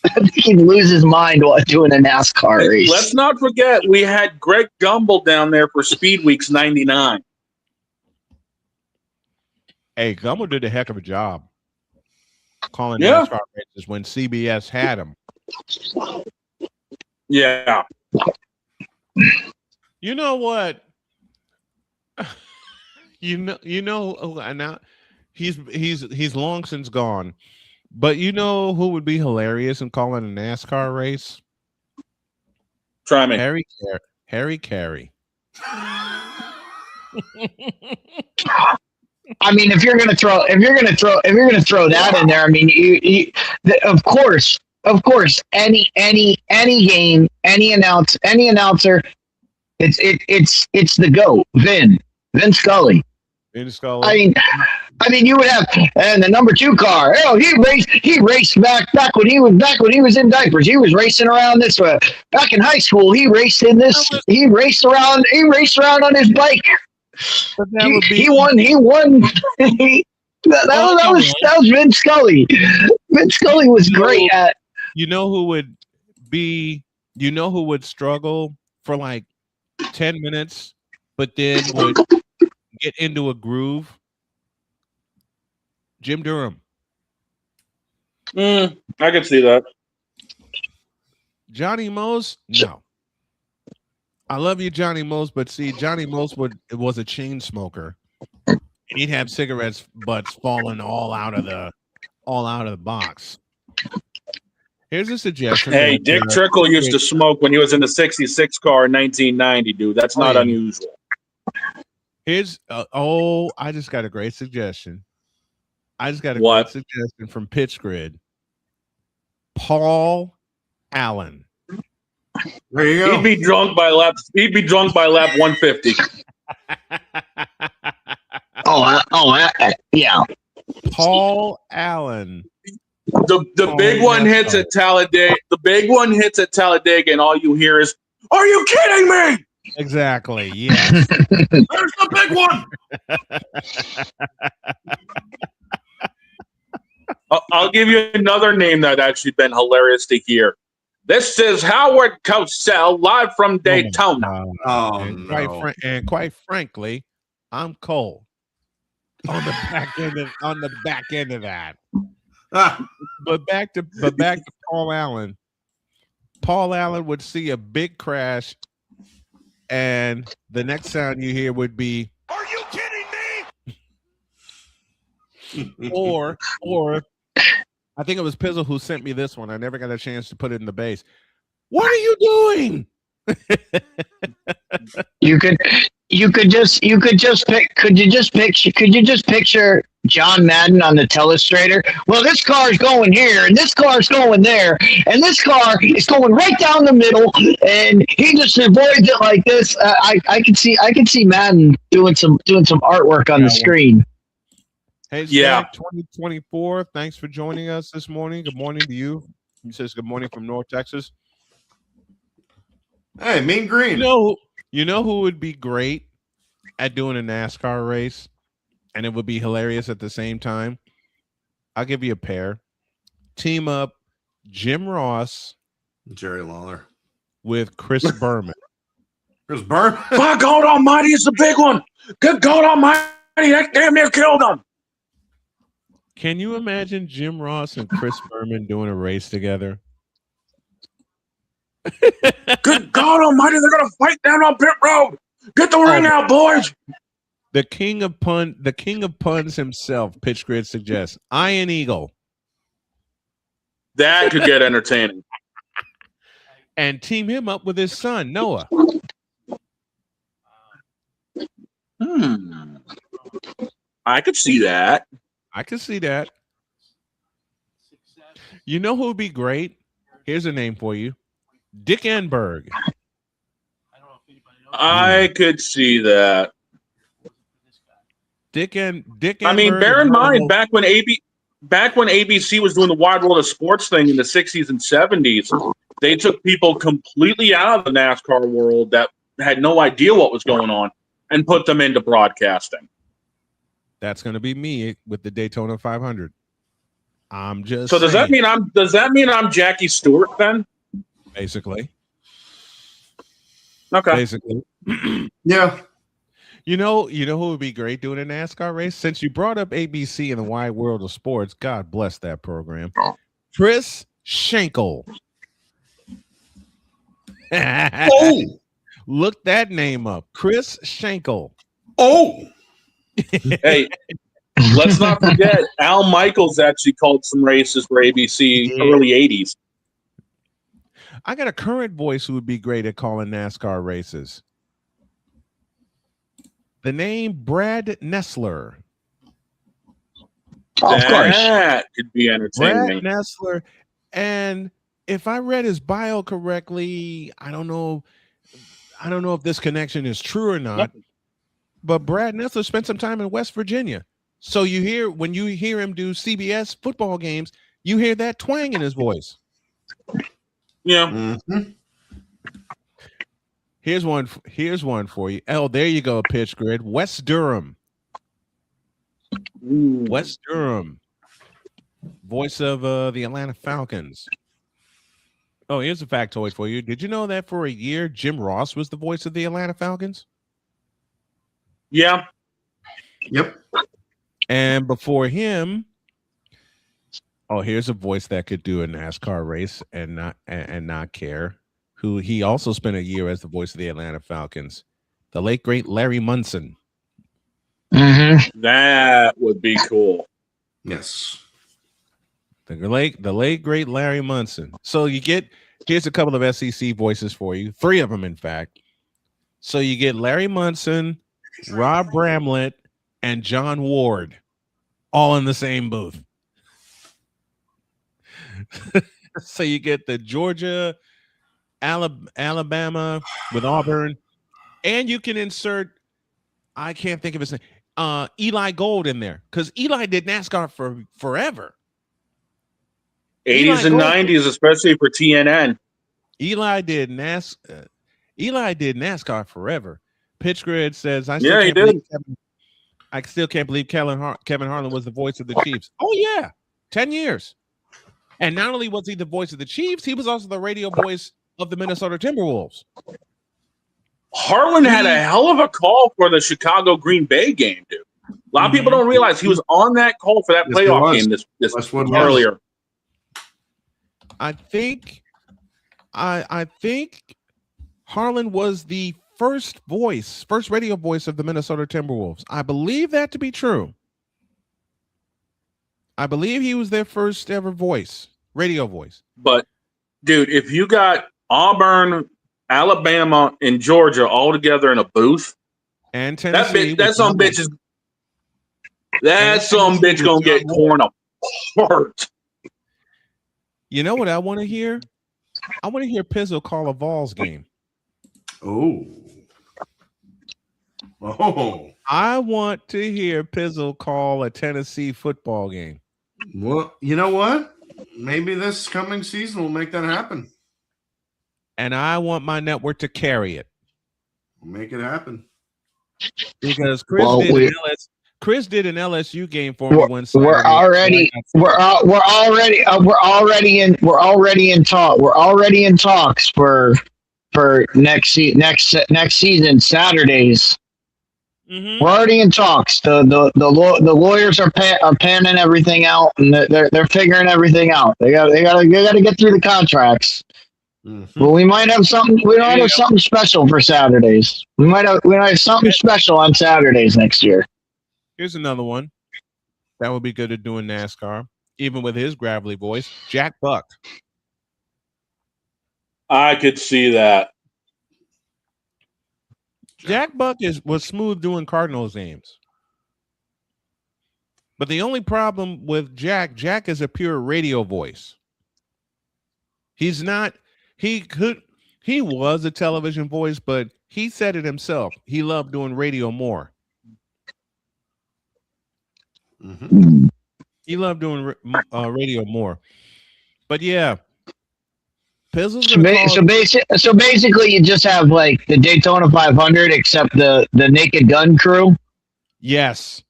I think he'd lose his mind while doing a NASCAR race. Let's not forget we had Greg Gumbel down there for Speed Weeks '99. Hey, Gumbel did a heck of a job calling NASCAR races when CBS had him. Yeah. You know what? You know. Now he's long since gone. But you know who would be hilarious in calling a NASCAR race? Try me. Harry Carey. I mean, if you're gonna throw that in there, I mean, you of course, any game, any announcer, it's the GOAT, Vin Scully. Vin Scully. I mean, you would have, and the number 2 car. Oh, he raced back when he was in diapers. He was racing around this way. Back in high school, he raced in this. He raced around on his bike. He won. That was Vin Scully. Vin Scully was great at. You know who would struggle for like 10 minutes, but then would get into a groove? Jim Durham. I can see that. Johnny Mose? No. I love you, Johnny Mose, but see, Johnny Mose was a chain smoker. He'd have cigarettes butts falling all out of the box. Here's a suggestion. Hey, Dick Trickle used to smoke when he was in the 66 car in 1990, dude. That's not unusual. Here's I just got a great suggestion. Great suggestion from Pitch Grid. Paul Allen. There you go. He'd be drunk by lap 150. Yeah. Paul Allen. The big one hits at Talladega. The big one hits at Talladega, and all you hear is, "Are you kidding me?" Exactly. Yeah. There's the big one. I'll give you another name that actually been hilarious to hear. This is Howard Cosell live from Daytona. Quite frankly, I'm cold on the back end of that. But back to Paul Allen. Paul Allen would see a big crash, and the next sound you hear would be, "Are you kidding me?" or I think it was Pizzle who sent me this one. I never got a chance to put it in the base. "What are you doing?" Could you just picture John Madden on the telestrator? Well, this car's going here, and this car's going there, and this car is going right down the middle, and he just avoids it like this. I can see Madden doing some artwork on the screen. Hey, Zach, 2024. Thanks for joining us this morning. Good morning to you. He says good morning from North Texas. Hey, Mean Green. You know who would be great at doing a NASCAR race, and it would be hilarious at the same time? I'll give you a pair. Team up Jim Ross, Jerry Lawler, with Chris Berman. Chris Berman. My God Almighty, it's a big one. Good God Almighty, that damn near killed him. Can you imagine Jim Ross and Chris Berman doing a race together? Good God Almighty, they're gonna fight down on pit road. Get the ring out, boys. The king of puns himself, Pitch Grid suggests Iron Eagle. That could get entertaining. And team him up with his son, Noah. I could see that. You know who would be great? Here's a name for you. Dick Enberg. I could see that. Dick Enberg. I mean, bear in mind, back when ABC was doing the Wide World of Sports thing in the 60s and 70s, they took people completely out of the NASCAR world that had no idea what was going on and put them into broadcasting. That's going to be me with the Daytona 500. I'm just so. Does that mean I'm Jackie Stewart then? Basically. Okay. Basically. Yeah. You know who would be great doing a NASCAR race? Since you brought up ABC and the Wide World of Sports, God bless that program. Chris Schenkel. Look that name up. Chris Schenkel. Hey, let's not forget Al Michaels actually called some races for ABC early 80s. I got a current voice who would be great at calling NASCAR races. The name Brad Nessler. Of course. That could be entertaining. Brad Nessler. And if I read his bio correctly, I don't know if this connection is true or not, but Brad Nessler spent some time in West Virginia. So when you hear him do CBS football games, you hear that twang in his voice. Yeah. Mm-hmm. Here's one for you. Oh, there you go, Pitch Grid. West Durham. West Durham. Voice of the Atlanta Falcons. Oh, here's a factoid for you. Did you know that for a year, Jim Ross was the voice of the Atlanta Falcons? Yeah. Yep. And before him, here's a voice that could do a NASCAR race and not care. Who he also spent a year as the voice of the Atlanta Falcons, the late great Larry Munson. Mm-hmm. That would be cool. Yes. The late great Larry Munson. So here's a couple of SEC voices for you, 3 of them in fact. So you get Larry Munson, Rob Bramlett, and John Ward, all in the same booth. So you get the Georgia Alabama with Auburn, and you can insert, I can't think of his name, Eli Gold in there, because Eli did NASCAR for forever. 80s and 90s, especially for TNN. Eli did NASCAR forever. Pitch Grid says, I still can't believe Kevin Harlan was the voice of the Chiefs. Oh yeah, 10 years. And not only was he the voice of the Chiefs, he was also the radio voice of the Minnesota Timberwolves. Harlan had a hell of a call for the Chicago Green Bay game, dude. A lot of people don't realize he was on that call for that playoff game this earlier. I think Harlan was the first radio voice of the Minnesota Timberwolves. I believe that to be true. I believe he was their first ever radio voice. But, dude, if you got Auburn, Alabama, and Georgia all together in a booth, and Tennessee, that some bitch gonna get torn apart. You know what I want to hear? I want to hear Pizzle call a Vols game. Oh. I want to hear Pizzle call a Tennessee football game. Well, you know what? Maybe this coming season will make that happen. And I want my network to carry it. We'll make it happen. Because Chris did an LSU game for me one Saturday. We're already in talks for next season Saturdays. Mm-hmm. We're already in talks. The lawyers are panning everything out, and they're figuring everything out. They got to get through the contracts. Mm-hmm. Well, we might have something. We might have something special for Saturdays. We might have something special on Saturdays next year. Here's another one that would be good at doing NASCAR, even with his gravelly voice. Jack Buck. I could see that. Jack Buck was smooth doing Cardinals games. But the only problem with Jack is a pure radio voice. He's not, he was a television voice, but he said it himself. He loved doing radio more. Mm-hmm. He loved doing radio more. But yeah. So basically, you just have like the Daytona 500, except the Naked Gun crew. Yes.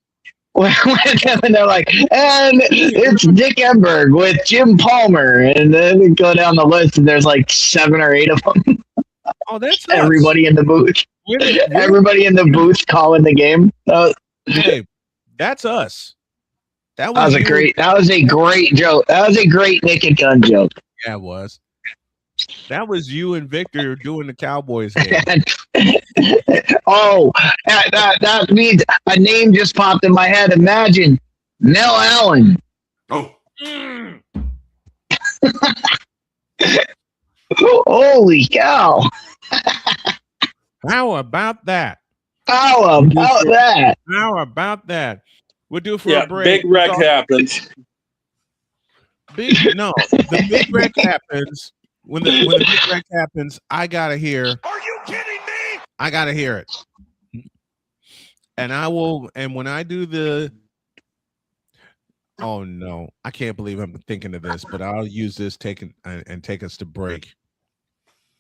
And they're like, and it's Dick Enberg with Jim Palmer, and then we go down the list, and there's like 7 or 8 of them. Oh, that's everybody in the booth. Everybody in the booth calling the game. Hey, that's us. That was a great joke. That was a great Naked Gun joke. Yeah, it was. That was you and Victor doing the Cowboys game. Oh, that means a name just popped in my head. Imagine Mel Allen. Oh. Holy cow. How about that? How about that? We'll do for a break. Big wreck happens. The big wreck happens. When the big wreck happens, I gotta hear. Are you kidding me? I gotta hear it. And I will. And when I do the. Oh no! I can't believe I'm thinking of this, but I'll use this take us to break.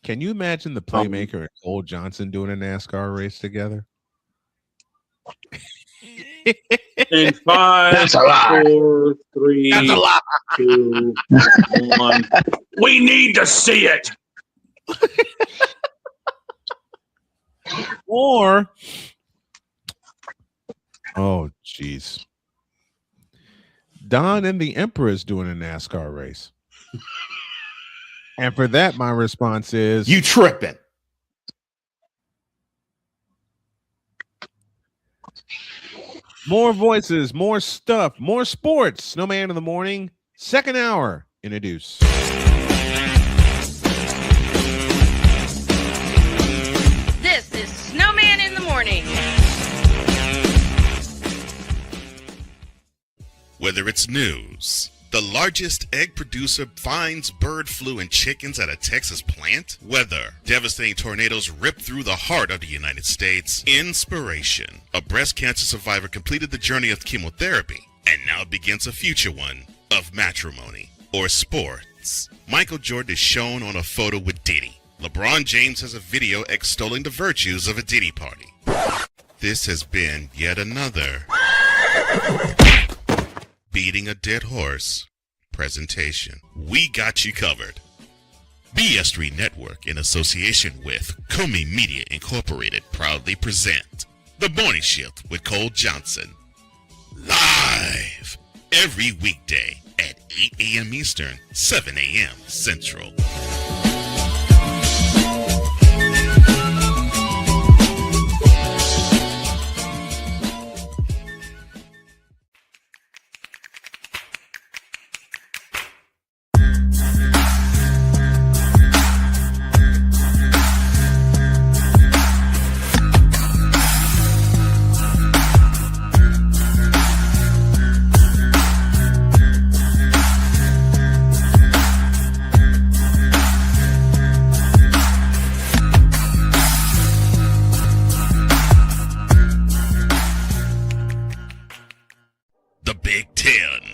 Can you imagine the Playmaker and Cole Johnson doing a NASCAR race together? In 5, 4, 3, 2, 1. We need to see it. Or, oh, jeez. Don and the Emperor's doing a NASCAR race. And for that, my response is, you tripping. More voices, more stuff, more sports. Snowman in the morning, second hour. Introduce. This is Snowman in the morning. Whether it's news, the The largest egg producer finds bird flu in chickens at a Texas plant. Weather. Devastating tornadoes rip through the heart of the United States. Inspiration. A breast cancer survivor completed the journey of chemotherapy, and now begins a future one of matrimony or sports. Michael Jordan is shown on a photo with Diddy. LeBron James has a video extolling the virtues of a Diddy party. This has been yet another beating a dead horse presentation. We got you covered. BS3 Network, in association with Comey Media Incorporated, proudly present The Morning Shift with Cole Johnson. Live every weekday at 8 a.m. Eastern, 7 a.m. Central.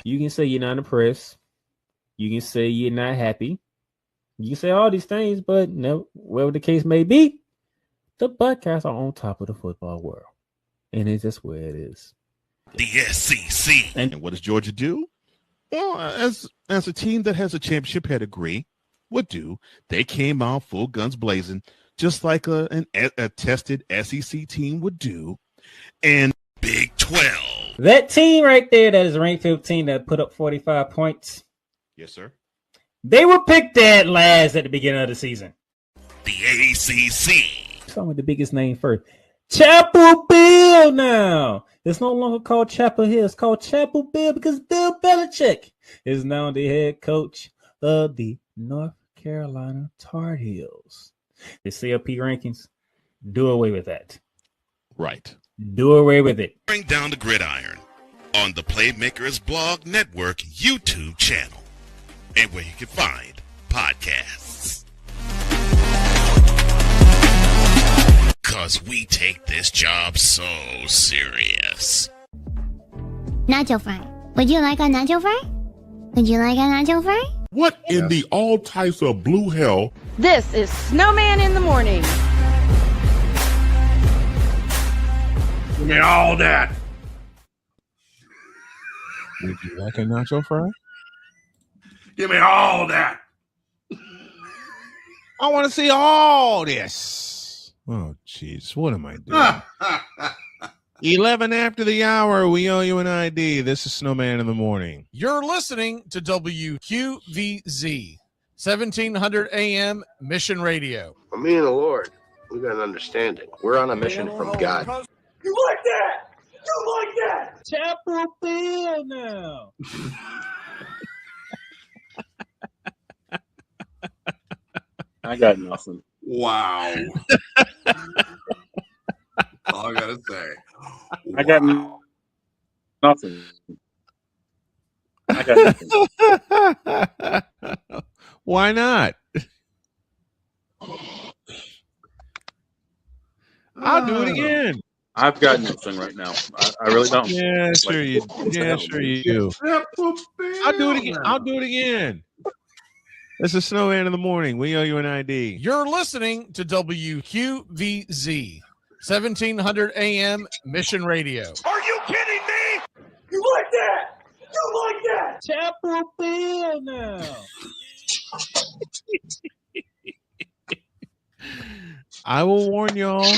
You can say you're not impressed. You can say you're not happy. You can say all these things, but no, whatever the case may be, the Buckeyes are on top of the football world. And it's just where it is. The SEC. And what does Georgia do? Well, as a team that has a championship pedigree would do, they came out full guns blazing, just like a tested SEC team would do. And Big 12. That team right there that is ranked 15 that put up 45 points. Yes, sir. They were picked dead last at the beginning of the season. The ACC. Start with the biggest name first. Chapel Bill now. It's no longer called Chapel Hill. It's called Chapel Bill because Bill Belichick is now the head coach of the North Carolina Tar Heels. The CLP rankings do away with that. Right. Do away with it. Bring down the gridiron on the Playmakers Blog Network YouTube channel and where you can find podcasts. Because we take this job so serious. Nacho fry. Would you like a nacho fry? Would you like a nacho fry? What in the all types of blue hell? This is Snowman in the Morning. Give me all that. Would you like a nacho fry? Give me all that. I want to see all this. Oh, jeez. What am I doing? 11 after the hour. We owe you an ID. This is Snowman in the Morning. You're listening to WQVZ, 1700 AM Mission Radio. For me and the Lord, we got an understanding. We're on a mission from God. You like that? You like that? Chapel Bill now. I got nothing. Wow. All I gotta say. I got nothing. I got nothing. Why not? I'll do it again. I've got nothing right now. I really don't. Yeah, sure you. Yeah, sure you do. I'll do it again. I'll do it again. This is Snowman in the Morning. We owe you an ID. You're listening to WQVZ, 1700 AM Mission Radio. Are you kidding me? You like that? You like that? Chapel Bill now. I will warn y'all,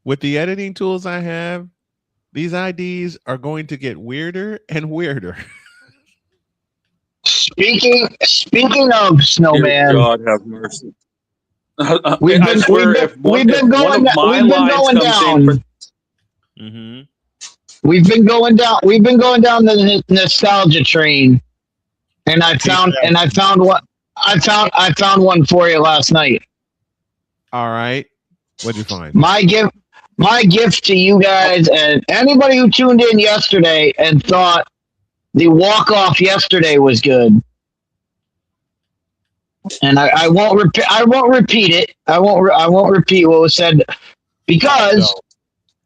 with the editing tools I have, these IDs are going to get weirder and weirder. Speaking of Snowman, God have mercy. We've been going down. We've been going down the nostalgia train, and I found one for you last night. All right, what'd you find? My gift to you guys and anybody who tuned in yesterday and thought The walk-off yesterday was good. And I won't repeat. I won't repeat it. I won't repeat what was said because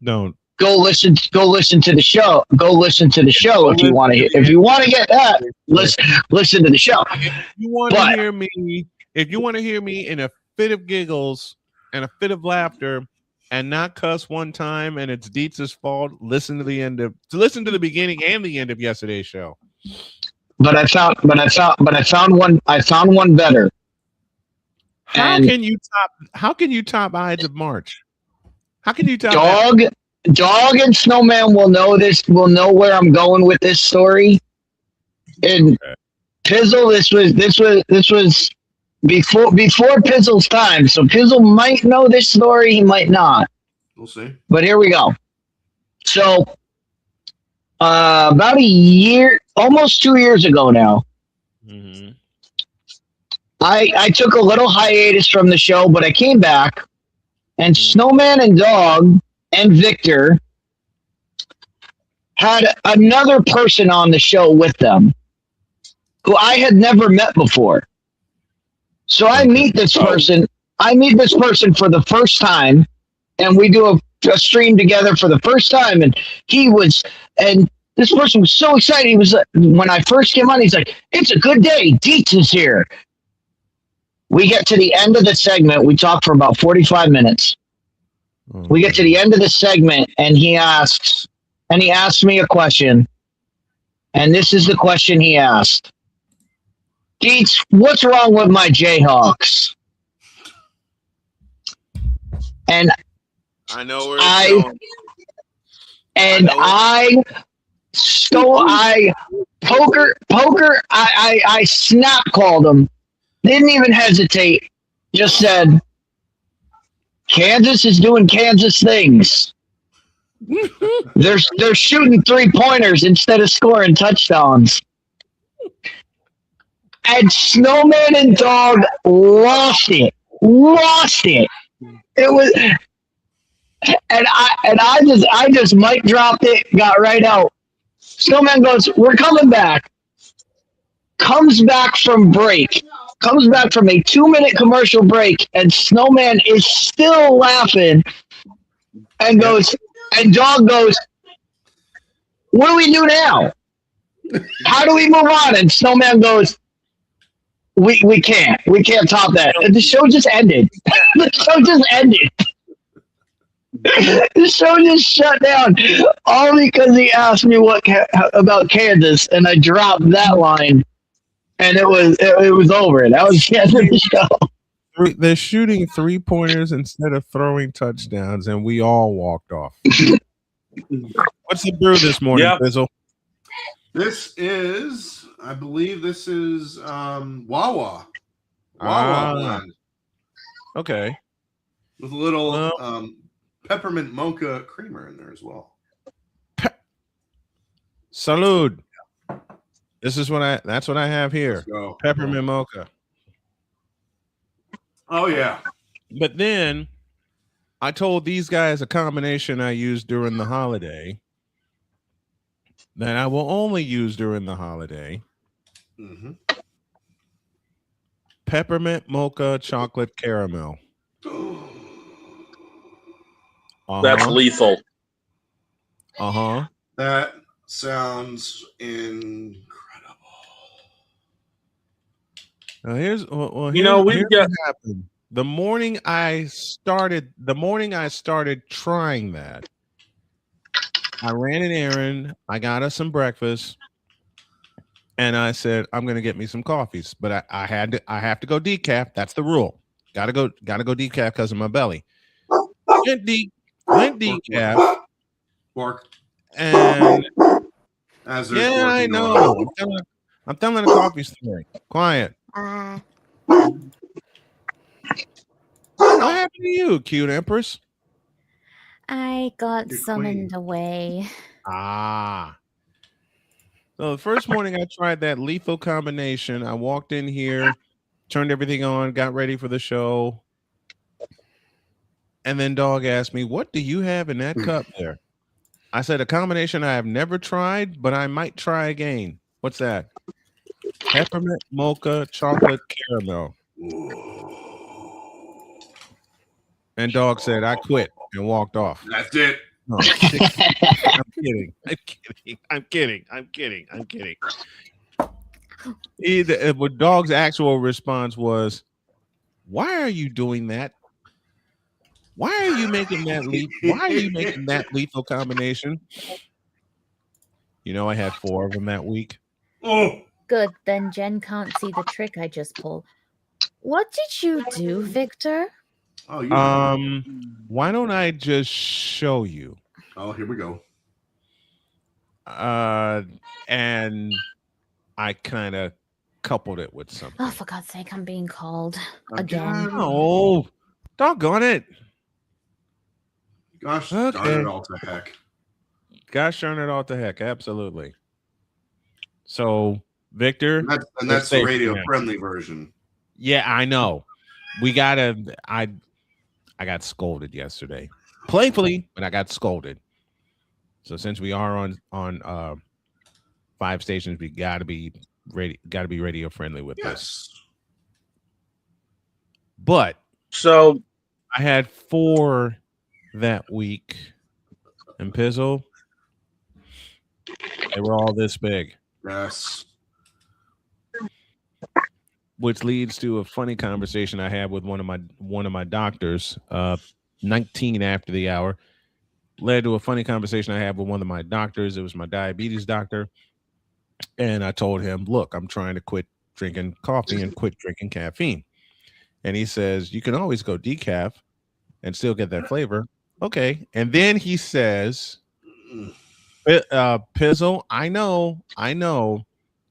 don't go listen to the show. Go listen to the show if you want to. If you want to get that, listen to the show. If you want to hear me, if you want to hear me in a fit of giggles and a fit of laughter and not cuss one time and it's Dietz's fault, listen to the beginning and the end of yesterday's show. But I found one better. How can you top Ides of March? How can you top Dog and Snowman will know this. Will know where I'm going with this story. And Pizzle, this was before Pizzle's time. So Pizzle might know this story. He might not. We'll see. But here we go. So about a year, almost 2 years ago now, I took a little hiatus from the show, but I came back, and Snowman and Dog and Victor had another person on the show with them who I had never met before. So I meet this person. I meet this person for the first time, and we do a stream together for the first time. And this person was so excited. He was when I first came on, he's like, "It's a good day. Dietz is here." We get to the end of the segment. We talk for about 45 minutes. We get to the end of the segment, and he asks me a question. And this is the question he asked. Dietz, what's wrong with my Jayhawks? And I know where it's going. And I snap called him. Didn't even hesitate. Just said, Kansas is doing Kansas things. They're shooting 3-pointers instead of scoring touchdowns. And Snowman and Dog lost it. It was, and I just mic dropped it, got right out. Snowman goes, "We're coming back." Comes back from break. Comes back from a 2-minute commercial break, and Snowman is still laughing. And Dog goes, "What do we do now? How do we move on?" And Snowman goes, We can't top that. The show just ended. The show just shut down all because he asked me about Kansas, and I dropped that line, and it was over. That was the end of the show. They're shooting 3-pointers instead of throwing touchdowns, and we all walked off. What's the brew this morning, Fizzle? I believe this is Wawa. Wawa blend. Okay. With a little peppermint mocha creamer in there as well. Salud. That's what I have here. Peppermint mocha. Oh yeah. But then I told these guys a combination I used during the holiday that I will only use during the holiday. Peppermint mocha chocolate caramel. That's lethal. That sounds incredible. Now here's what happened. The morning I started trying that, I ran an errand. I got us some breakfast, and I said I'm going to get me some coffees. But I have to go decaf. That's the rule. Got to go decaf because of my belly. Went decaf. Mark. And I know. I'm telling the coffee story. Quiet. What happened to you, cute Empress? I got summoned away. So the first morning I tried that lethal combination. I walked in here, turned everything on, got ready for the show. And then Dog asked me, "What do you have in that cup there?" I said a combination I have never tried, but I might try again. What's that? Peppermint mocha chocolate caramel. And dog said, I quit and walked off. That's it. No, I'm kidding. I'm kidding. But dog's actual response was, why are you doing that? Why are you making that leap? Why are you making that lethal combination? You know, I had 4 of them that week. Oh, good. Then Jen can't see the trick I just pulled. What did you do, Victor? Oh, why don't I just show you? Oh, here we go. And I kind of coupled it with something. Oh, for God's sake, I'm being called again. Oh, doggone it. Gosh darn it all to heck. Gosh darn it all to heck. Absolutely. So, Victor. And that's the radio-friendly version. Yeah, I know. We got to... I got scolded yesterday. Playfully, but I got scolded. So since we are on 5 stations, we got to be radio friendly with this. But so I had 4 that week, and Pizzle, they were all this big. Yes. Which leads to a funny conversation I had with one of my doctors, 19 after the hour. Led to a funny conversation I had with one of my doctors. It was my diabetes doctor. And I told him, look, I'm trying to quit drinking coffee and quit drinking caffeine. And he says, you can always go decaf and still get that flavor. Okay. And then he says, Pizzle, I know,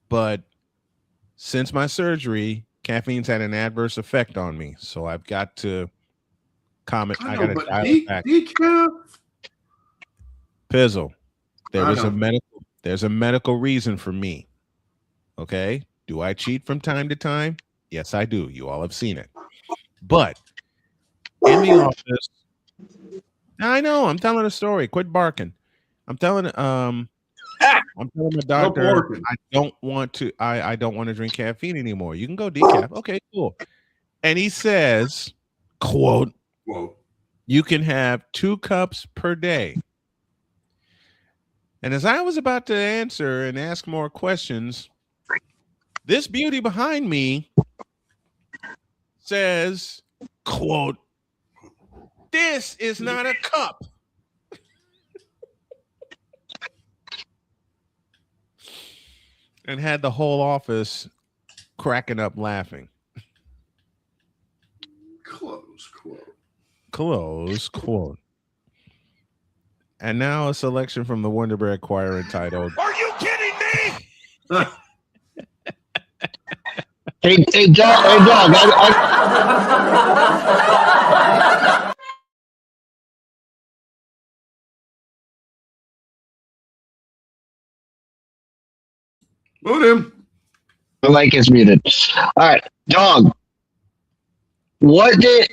but since my surgery, caffeine's had an adverse effect on me. So I've got to comment. I got to dial it back. Pizzle, there's a medical reason for me. Okay. Do I cheat from time to time? Yes, I do. You all have seen it. But in the office, I know, I'm telling a story. Quit barking. I'm telling my doctor I don't want to drink caffeine anymore. You can go decaf. Okay, cool. And he says, quote, you can have 2 cups per day. And as I was about to answer and ask more questions, this beauty behind me says, quote, this is not a cup. And had the whole office cracking up laughing. Close quote. Close quote. And now a selection from the Wonder Bread Choir entitled, Are you kidding me? Hey, dog. Mute him. The mic is muted. All right, dog. What's the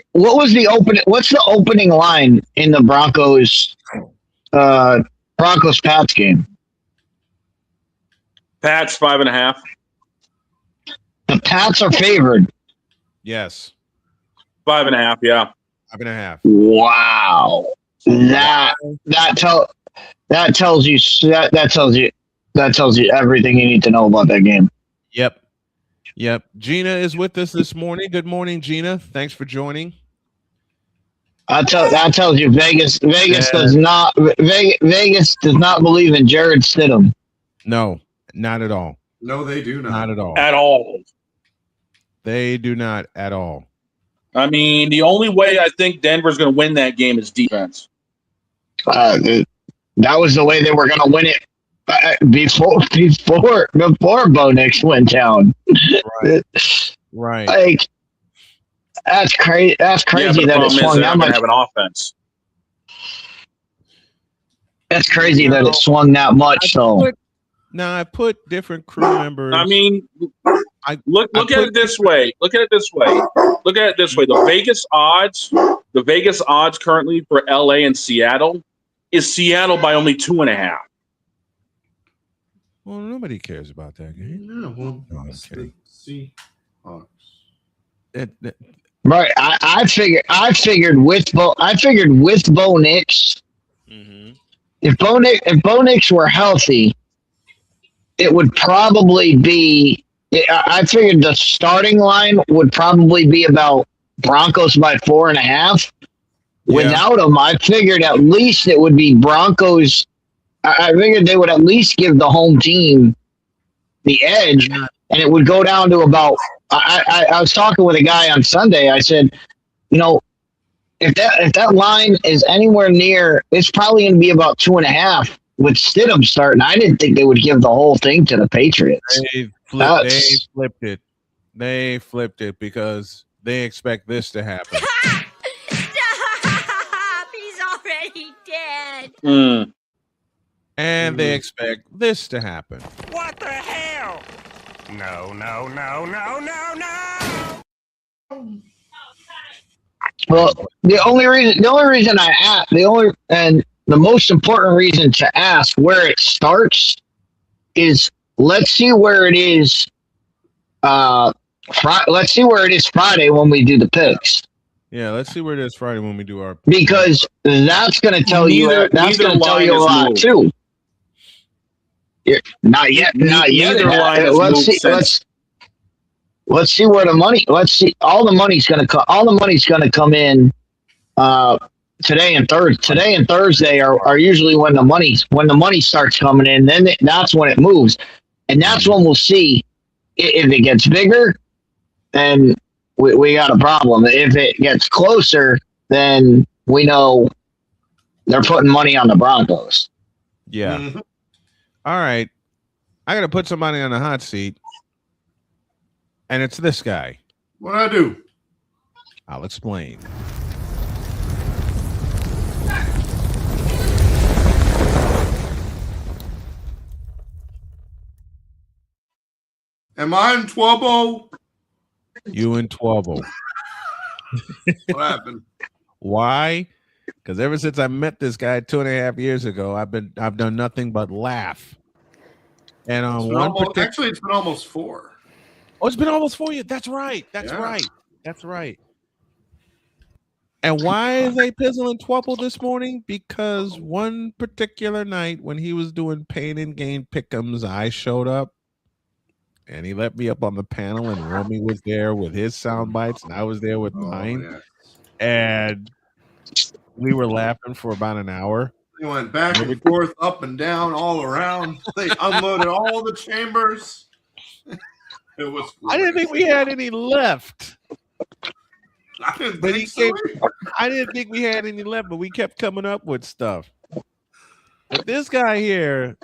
opening line in the Broncos Pats game? Pats 5.5. The Pats are favored. yes, 5.5. Yeah. 5.5. Wow. That tells you everything you need to know about that game. Yep. Gina is with us this morning. Good morning, Gina. Thanks for joining. That tells you Vegas does not believe in Jared Sitm. No, not at all. No, they do not. Not at all. At all. They do not at all. I mean, the only way I think Denver's going to win that game is defense. That was the way they were going to win it before Bo Nix went down. Right. Like, that's crazy. That's crazy that it swung that much. Have an offense. That's crazy that it swung that much. Now I put different crew members. I mean, look at it this way. The Vegas odds currently for LA and Seattle is Seattle by only 2.5. Well, nobody cares about that game. Yeah, well, no, I'm kidding. Right. I figured with Bo Nix, if Bo Nix were healthy, it would probably be. I figured the starting line would probably be about Broncos by 4.5. Without him, I figured at least it would be Broncos. I figured they would at least give the home team the edge, and it would go down to about. I was talking with a guy on Sunday. I said, if that line is anywhere near, it's probably going to be about 2.5 with Stidham starting. I didn't think they would give the whole thing to the Patriots. They flipped it. They flipped it because they expect this to happen. Stop! He's already dead. And they expect this to happen. What the hell? No. Well, the most important reason to ask where it starts is let's see where it is. Let's see where it is Friday when we do the picks. Yeah, let's see where it is Friday when we do our. Because that's going to tell you. That's going to tell you a lot too. Not yet. Let's see where the money. Let's see. All the money's going to come. All the money's going to come in today and Thursday. Today and Thursday are usually when the money starts coming in. Then that's when it moves, and that's when we'll see if it gets bigger. Then we got a problem. If it gets closer, then we know they're putting money on the Broncos. Yeah. Mm-hmm. All right. I got to put somebody on the hot seat. And it's this guy. What'd I do? I'll explain. Am I in Twelbo? You in Twelbo. What happened? Why? Because ever since I met this guy 2.5 years ago, I've done nothing but laugh. And on actually, it's been almost 4. Oh, it's been almost 4 years. That's right. That's right. And why is a Pizzle in Twelbo this morning? Because one particular night when he was doing pain and gain pick'ems, I showed up. And he let me up on the panel, and Romy was there with his sound bites, and I was there with mine. Yeah. And we were laughing for about an hour. They went back and forth, up and down, all around. They unloaded all the chambers. It was. I didn't think we had any left. I didn't think we had any left, but we kept coming up with stuff. But this guy here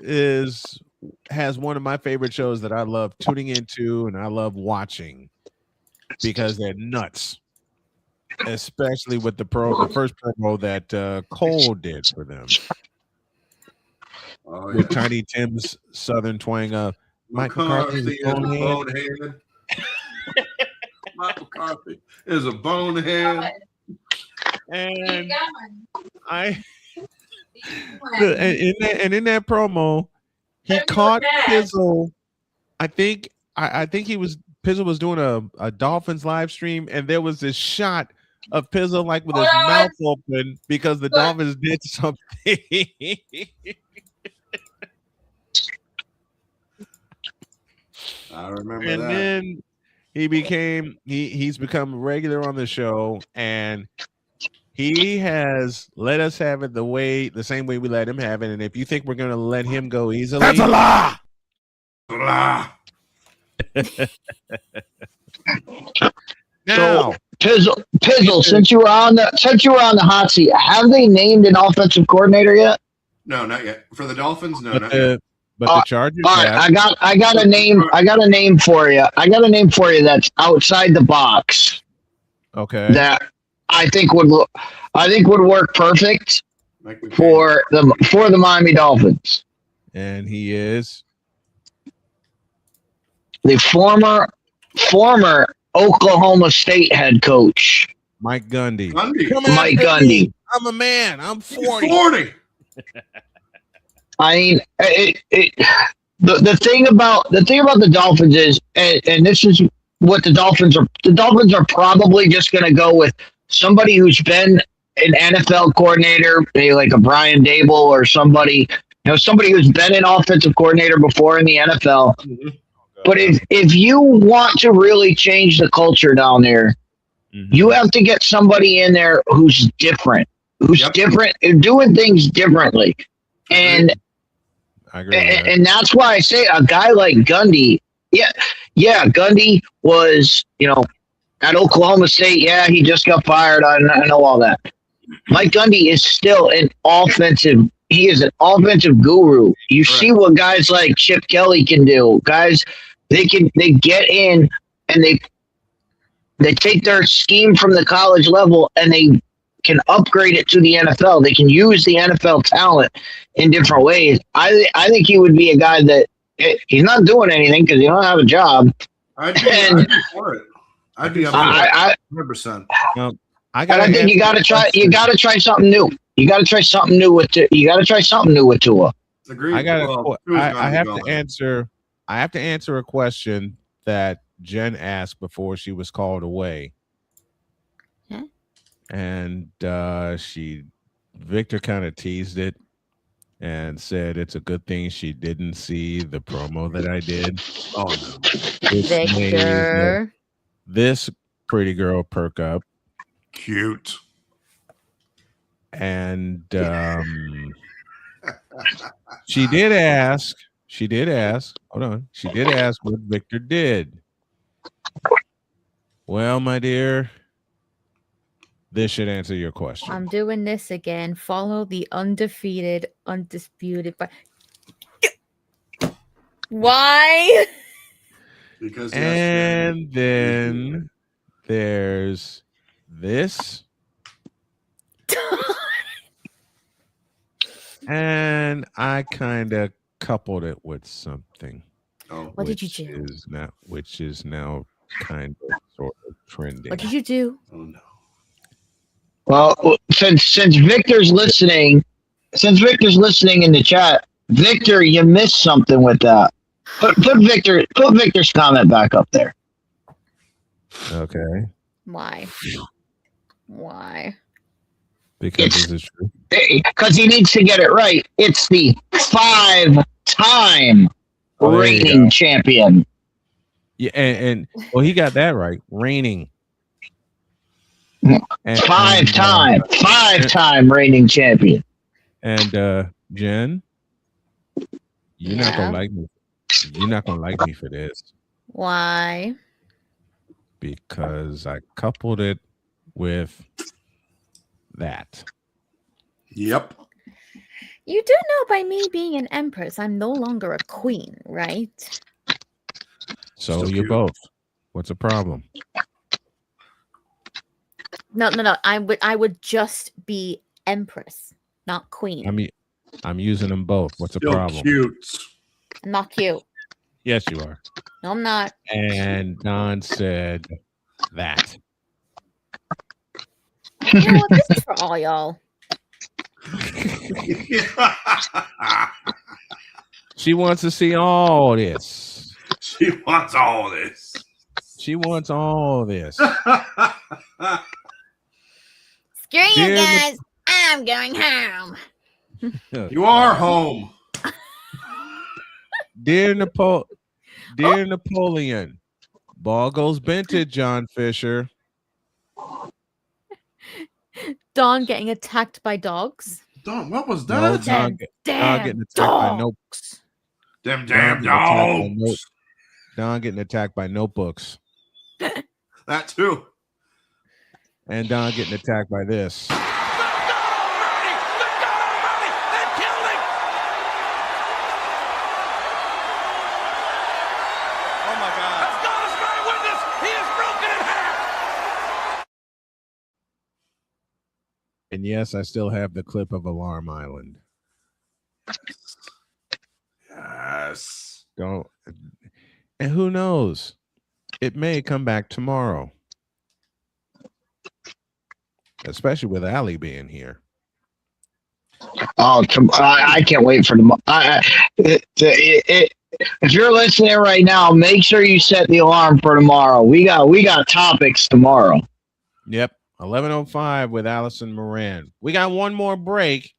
has one of my favorite shows that I love tuning into and I love watching because they're nuts. Especially with the first promo that Cole did for them. Oh, yeah. With Tiny Tim's Southern twang of Mike McCarthy is a bonehead. Mike McCarthy is a bonehead. And in that promo, he caught Pizzle. I think Pizzle was doing a Dolphins live stream, and there was this shot of Pizzle like with his mouth open because the Dolphins did something. I remember and that. Then he's become regular on the show, and he has let us have it the same way we let him have it. And if you think we're going to let him go easily, that's a lie. Now, so, Pizzle, since you were on the hot seat, have they named an offensive coordinator yet? No, not yet. For the Dolphins, no, not yet. But the Chargers. All right, I got a name. I got a name for you. That's outside the box. Okay. That I think would work perfect for the Miami Dolphins. And he is the former Oklahoma State head coach, Mike Gundy. Mike Gundy. I'm a man. I'm 40. I mean, the thing about the Dolphins is, and this is what the Dolphins are. The Dolphins are probably just going to go with somebody who's been an NFL coordinator, maybe like a Brian Dable or somebody, somebody who's been an offensive coordinator before in the NFL. Mm-hmm. But if you want to really change the culture down there, you have to get somebody in there who's different, doing things differently. And I agree. And that's why I say a guy like Gundy, Gundy was, at Oklahoma State. Yeah, he just got fired. I know all that. Mike Gundy is still an offensive. He is an offensive guru. You see what guys like Chip Kelly can do. Guys, they get in and they take their scheme from the college level and they can upgrade it to the NFL. They can use the NFL talent in different ways. I think he would be a guy that he's not doing anything because he don't have a job. I'd be for it. I'd be up for it. 100%. I think you got to try. You got to try something new. You got to try something new with. You got to try something new with Tua. Agreed. I have to answer. I have to answer a question that Jen asked before she was called away. Yeah. And Victor kind of teased it and said it's a good thing she didn't see the promo that I did. Oh no. Victor. This pretty girl perk up. Cute. And she did ask. Hold on. She did ask what Victor did. Well, my dear, this should answer your question. I'm doing this again. Follow the undefeated, undisputed. Why? Because and then there's this. And I kind of coupled it with something. Oh, what did you do? Which is now kind of sort of trending. What did you do? Oh no. Well, since Victor's listening in the chat, Victor, you missed something with that. Put Victor's comment back up there. Okay. Why? Because this is true. Because he needs to get it right. It's the 5-time reigning champion. Yeah, and well, he got that right. Reigning. And, five-time reigning champion. And Jen, you're not gonna like me. You're not gonna like me for this. Why? Because I coupled it with that. Yep. You do know by me being an empress, I'm no longer a queen, right? So you're both. What's the problem? No. I would just be empress, not queen. I'm using them both. What's the problem? Cute. I'm not cute. Yes, you are. No, I'm not. And Don said that. You know what? This is for all y'all. She wants to see all this. She wants all this. She wants all this. Screw you guys. I'm going home. You are home. Dear Napoleon, ball goes vintage, John Fisher. Don getting attacked by dogs. Don, what was that? No, Don getting attacked by notebooks. Them damn dogs. Don getting attacked by notebooks. That too. And Don getting attacked by this. And yes, I still have the clip of Alarm Island. Yes. Don't. And who knows? It may come back tomorrow. Especially with Allie being here. Oh, I can't wait for the. If you're listening right now, make sure you set the alarm for tomorrow. We got topics tomorrow. Yep, 11:05 with Allison Moran. We got one more break,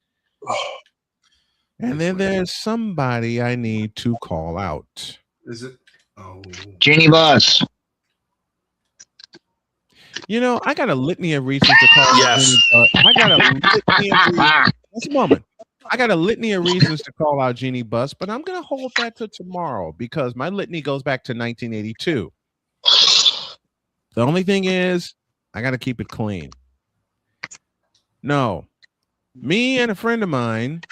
and then there's somebody I need to call out. Is it? Oh, Jeannie Bus. You know, I got a litany of reasons to call out Jeannie Buss. I got a litany of reasons. Just a moment. I got a litany of reasons to call out Jeannie Buss, but I'm going to hold that to tomorrow because my litany goes back to 1982. The only thing is, I got to keep it clean. No, me and a friend of mine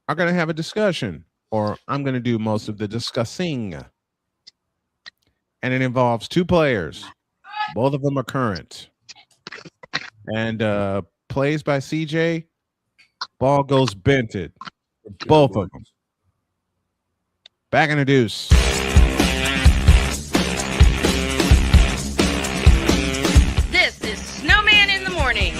are going to have a discussion, or I'm going to do most of the discussing. And it involves two players. Both of them are current. And plays by CJ. Ball goes bented. Both of them. Back in the deuce. This is Snowman in the Morning.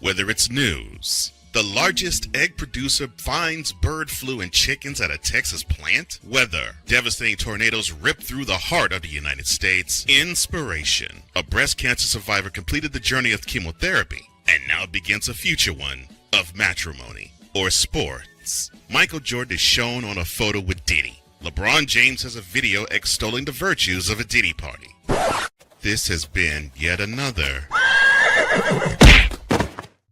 Whether it's news, the largest egg producer finds bird flu in chickens at a Texas plant, weather, devastating tornadoes rip through the heart of the United States, inspiration, a breast cancer survivor completed the journey of chemotherapy, and now begins a future one of matrimony or sports. Michael Jordan is shown on a photo with Diddy. LeBron James has a video extolling the virtues of a Diddy party. This has been yet another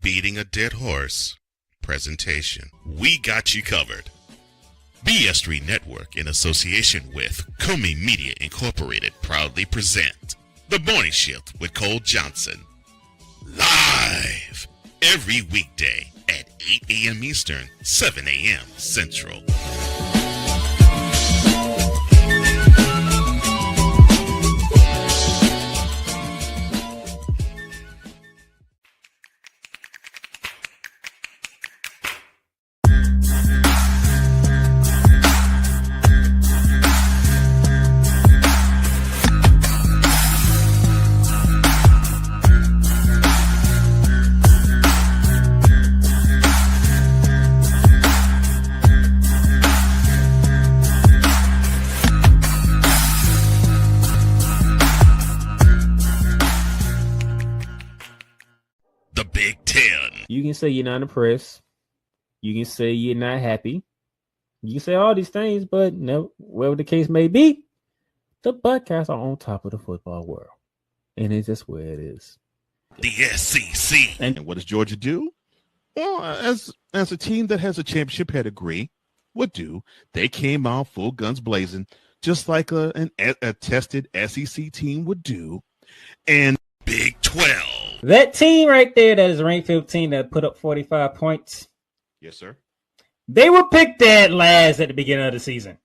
beating a dead horse presentation. We got you covered. BS3 Network, in association with Comey Media Incorporated, proudly present The Morning Shift with Cole Johnson. Live every weekday at 8 a.m. Eastern, 7 a.m. Central. You can say you're not impressed. You can say you're not happy. You can say all these things, but no, whatever the case may be, the Buckeyes are on top of the football world. And it's just where it is. The SEC. And what does Georgia do? Well, as a team that has a championship pedigree would do, they came out full guns blazing, just like a tested SEC team would do. And Big 12. That team right there that is ranked 15 that put up 45 points. Yes, sir. They were picked dead last at the beginning of the season.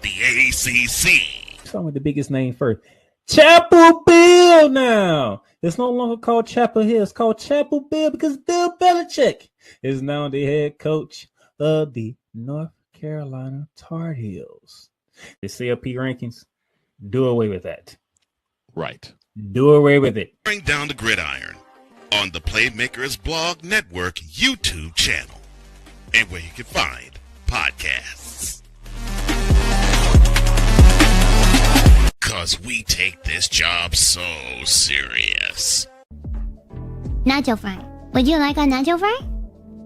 The ACC. Start with the biggest name first. Chapel Bill now. It's no longer called Chapel Hill. It's called Chapel Bill because Bill Belichick is now the head coach of the North Carolina Tar Heels. The CLP rankings, do away with that. Right. Do away with it. Bring down the gridiron on the Playmakers Blog Network YouTube channel and where you can find podcasts. Because we take this job so serious. Nacho fry. Would you like a nacho fry?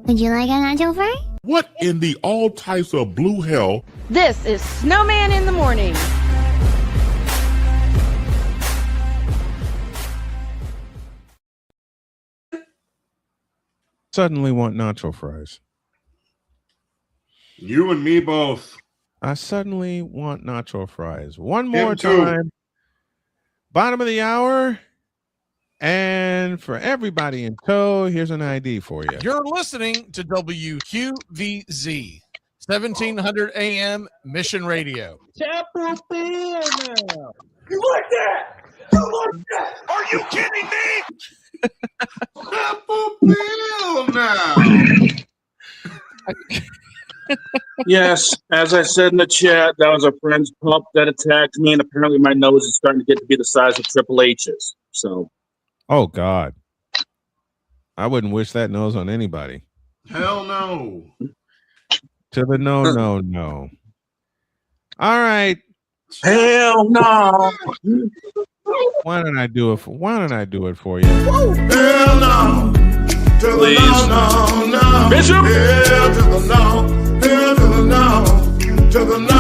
Would you like a nacho fry? What in the all types of blue hell? This is Snowman in the Morning. Suddenly want nacho fries. You and me both. I suddenly want nacho fries. One more time. Bottom of the hour. And for everybody in tow, here's an ID for you. You're listening to WQVZ, 1700 AM Mission Radio. Chapel Bill now. You like that? You like that? Are you kidding me? Chapel Bill now. Yes, as I said in the chat, that was a friend's pup that attacked me, and apparently my nose is starting to get to be the size of Triple H's. So, oh God, I wouldn't wish that nose on anybody. Hell no. To the no. All right. Hell no. Why don't I do it for you? Hell no. To the Please. no. Bishop. Hell to the no. Hell to the no. To the no.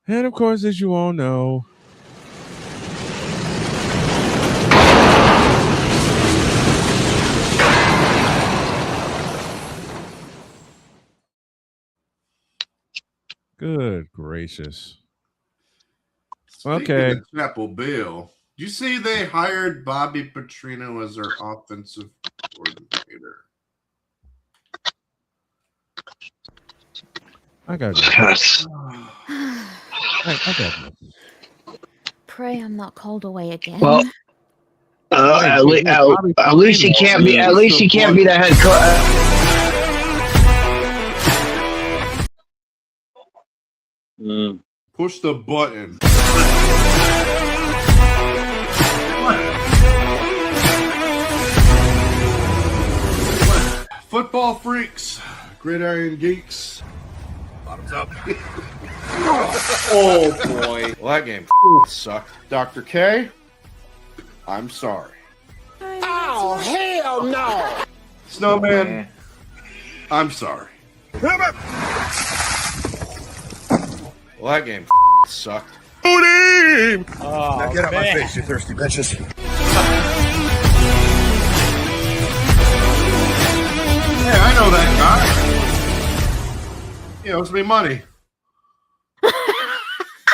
And of course, as you all know, good gracious. Speaking of Chapel Bill, do you see they hired Bobby Petrino as their offensive coordinator? I got nothing. I got nothing. Pray I'm not called away again. Well, at least he can't be. At least he can't be the head coach. Push the button. Football freaks, gridiron geeks. Bottoms up. Oh boy. Well, that game sucked. Dr. K, I'm sorry. Oh, hell no! Snowman, I'm sorry. Well, that game sucked. Oh, now get out my face, you thirsty bitches. Hey, I know that guy. He owes me money.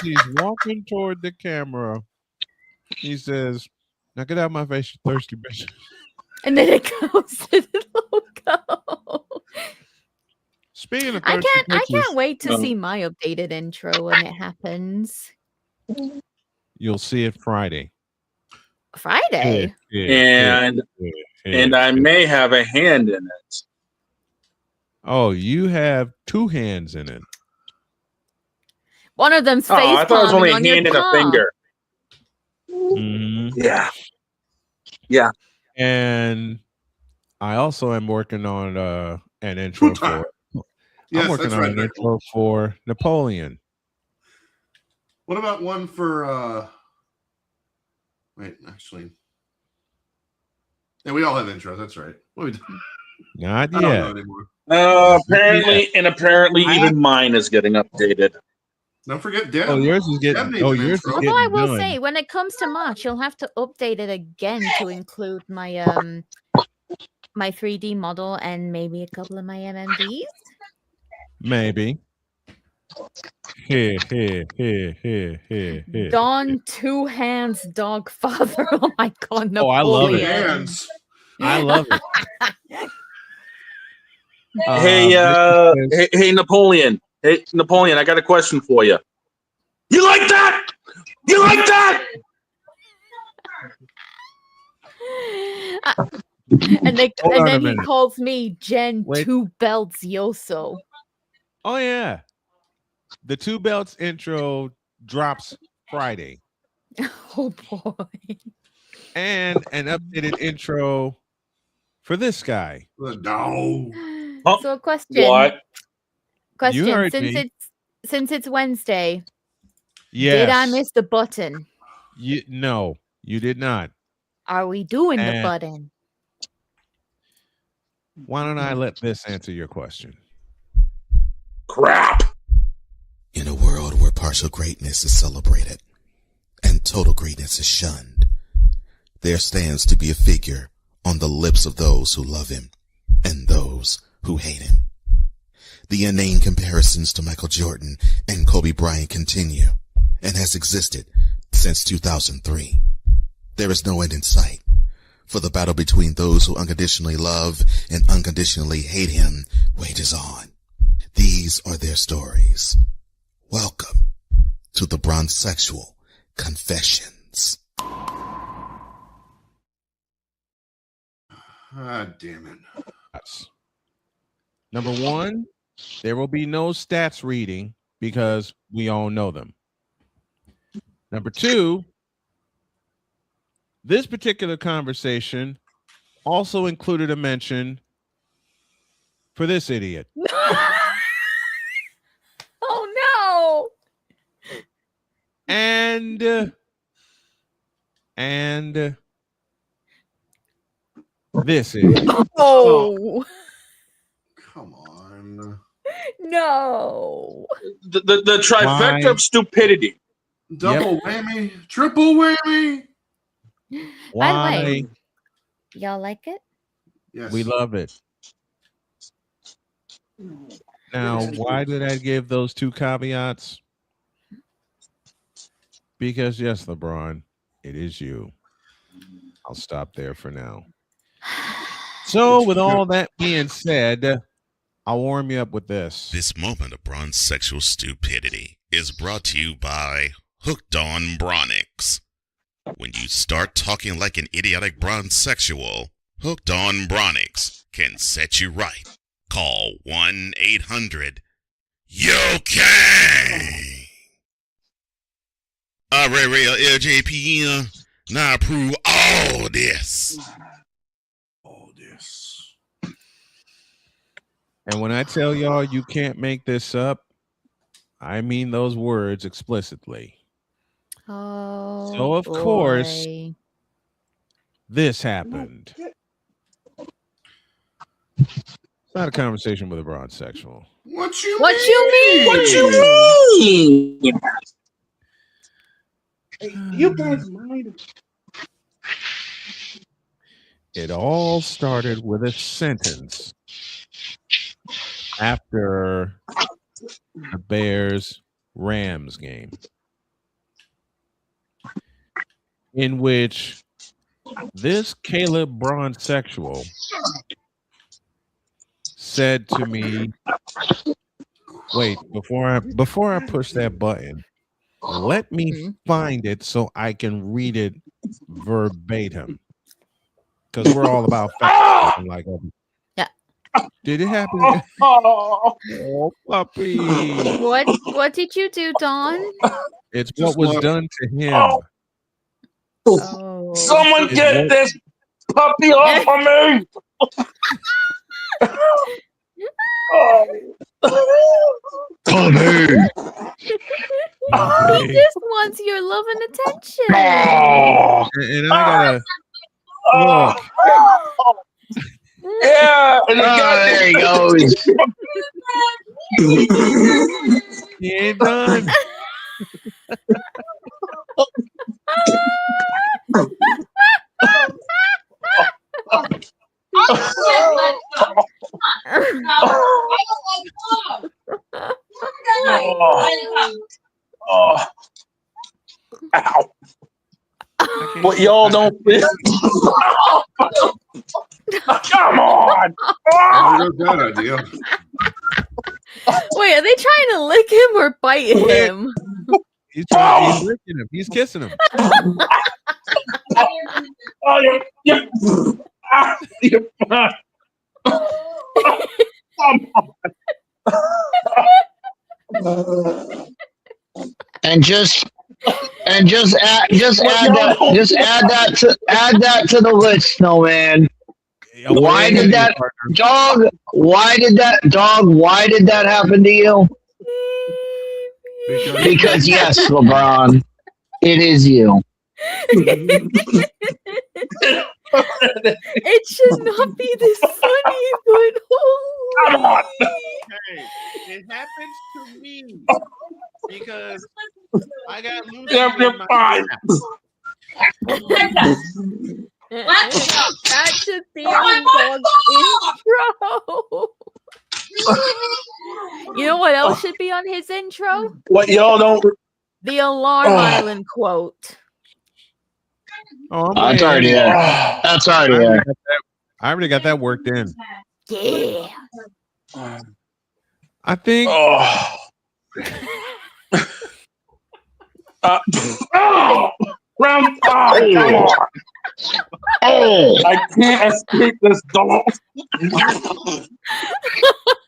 He's walking toward the camera. He says, "Now get out of my face, you thirsty bitch." And then it goes to the logo. Speaking of I thirsty can't wait to bitches, see my updated intro when it happens. you'll see it Friday. Friday? And I may have a hand in it. Oh, you have two hands in it. One of them's face I thought it was only a on your hand and a palm. finger. Mm-hmm. Yeah. And I also am working on an intro for. Yes, I'm working that's on right, an Michael. intro for Napoleon. What about one for wait, actually. Yeah, we all have intros, that's right. What we doing? Not I don't know yet. anymore. Apparently even mine is getting updated. Don't forget Deb. Oh, yours is getting. Deb needs Oh, an yours is intro. getting Although I will done. say, when it comes to March, you'll have to update it again to include my my 3D model and maybe a couple of my MMDs. Maybe. Here. Don Two Hands Dog Father. Oh my God, Napoleon. Oh, I love it. Hands. I love it. Hey, Napoleon. Hey, Napoleon, I got a question for you. You like that? You like that? And on a then he minute. calls me Jen Wait. Two Belts Yoso. Oh yeah, the Two Belts intro drops Friday, Oh boy. and an updated intro for this guy. No. So question. What? Question. You heard me. Since it's Wednesday, Yes. did I miss the button? No, you did not. Are we doing the And- button? Why don't I let this answer your question? Crap. In a world where partial greatness is celebrated and total greatness is shunned, there stands to be a figure on the lips of those who love him and those who hate him. The inane comparisons to Michael Jordan and Kobe Bryant continue and has existed since 2003. There is no end in sight, for the battle between those who unconditionally love and unconditionally hate him wages on. These are their stories. Welcome to the Bronzexual Confessions. Ah, damn it. Number one, there will be no stats reading because we all know them. Number two, This particular conversation also included a mention for this idiot. Oh no! And this is. Oh. Come on. No. The trifecta of stupidity. Double whammy, triple whammy. By the way, y'all like it? Yes. We love it. Now, why did I give those two caveats? Because yes, LeBron, it is you. I'll stop there for now. So, with all that being said, I'll warm you up with this. This moment of bronze sexual stupidity is brought to you by Hooked on Bronix. When you start talking like an idiotic bronze sexual, Hooked on Bronix can set you right. Call 1-800-YO-KAY. Real LJP, now approve all this. And when I tell y'all you can't make this up, I mean those words explicitly. Oh, so of course, this happened. It's not a conversation with a broad sexual. What you mean? What you mean? You guys mind? It all started with a sentence after the Bears-Rams game, in which this Caleb Braun sexual said to me, wait, before I push that button, let me find it so I can read it verbatim. Because we're all about facts. Like, yeah. Did it happen? Oh, puppy. What did you do, Don? It's what was done to him. Oh. Someone get this puppy off of me! Puppy! He just wants your love and attention. And I gotta look. Yeah, and there he goes. He ain't done. Ow. What y'all don't feel? Come on! That idea. Wait, are they trying to lick him or bite him? He's licking him. He's kissing him. And just add that to the list, Snowman. Why did that happen to you? Because yes, LeBron, it is you. It should not be this funny, but come on. Hey, it happens to me because I got loose. You're fine. That should be on Dog's intro. You know what else should be on his intro? What y'all don't? The Alarm Island quote. Oh, that's already there. That's already there. I already got that worked in. Yeah. I think. Round 5. Come on. I can't escape this dog.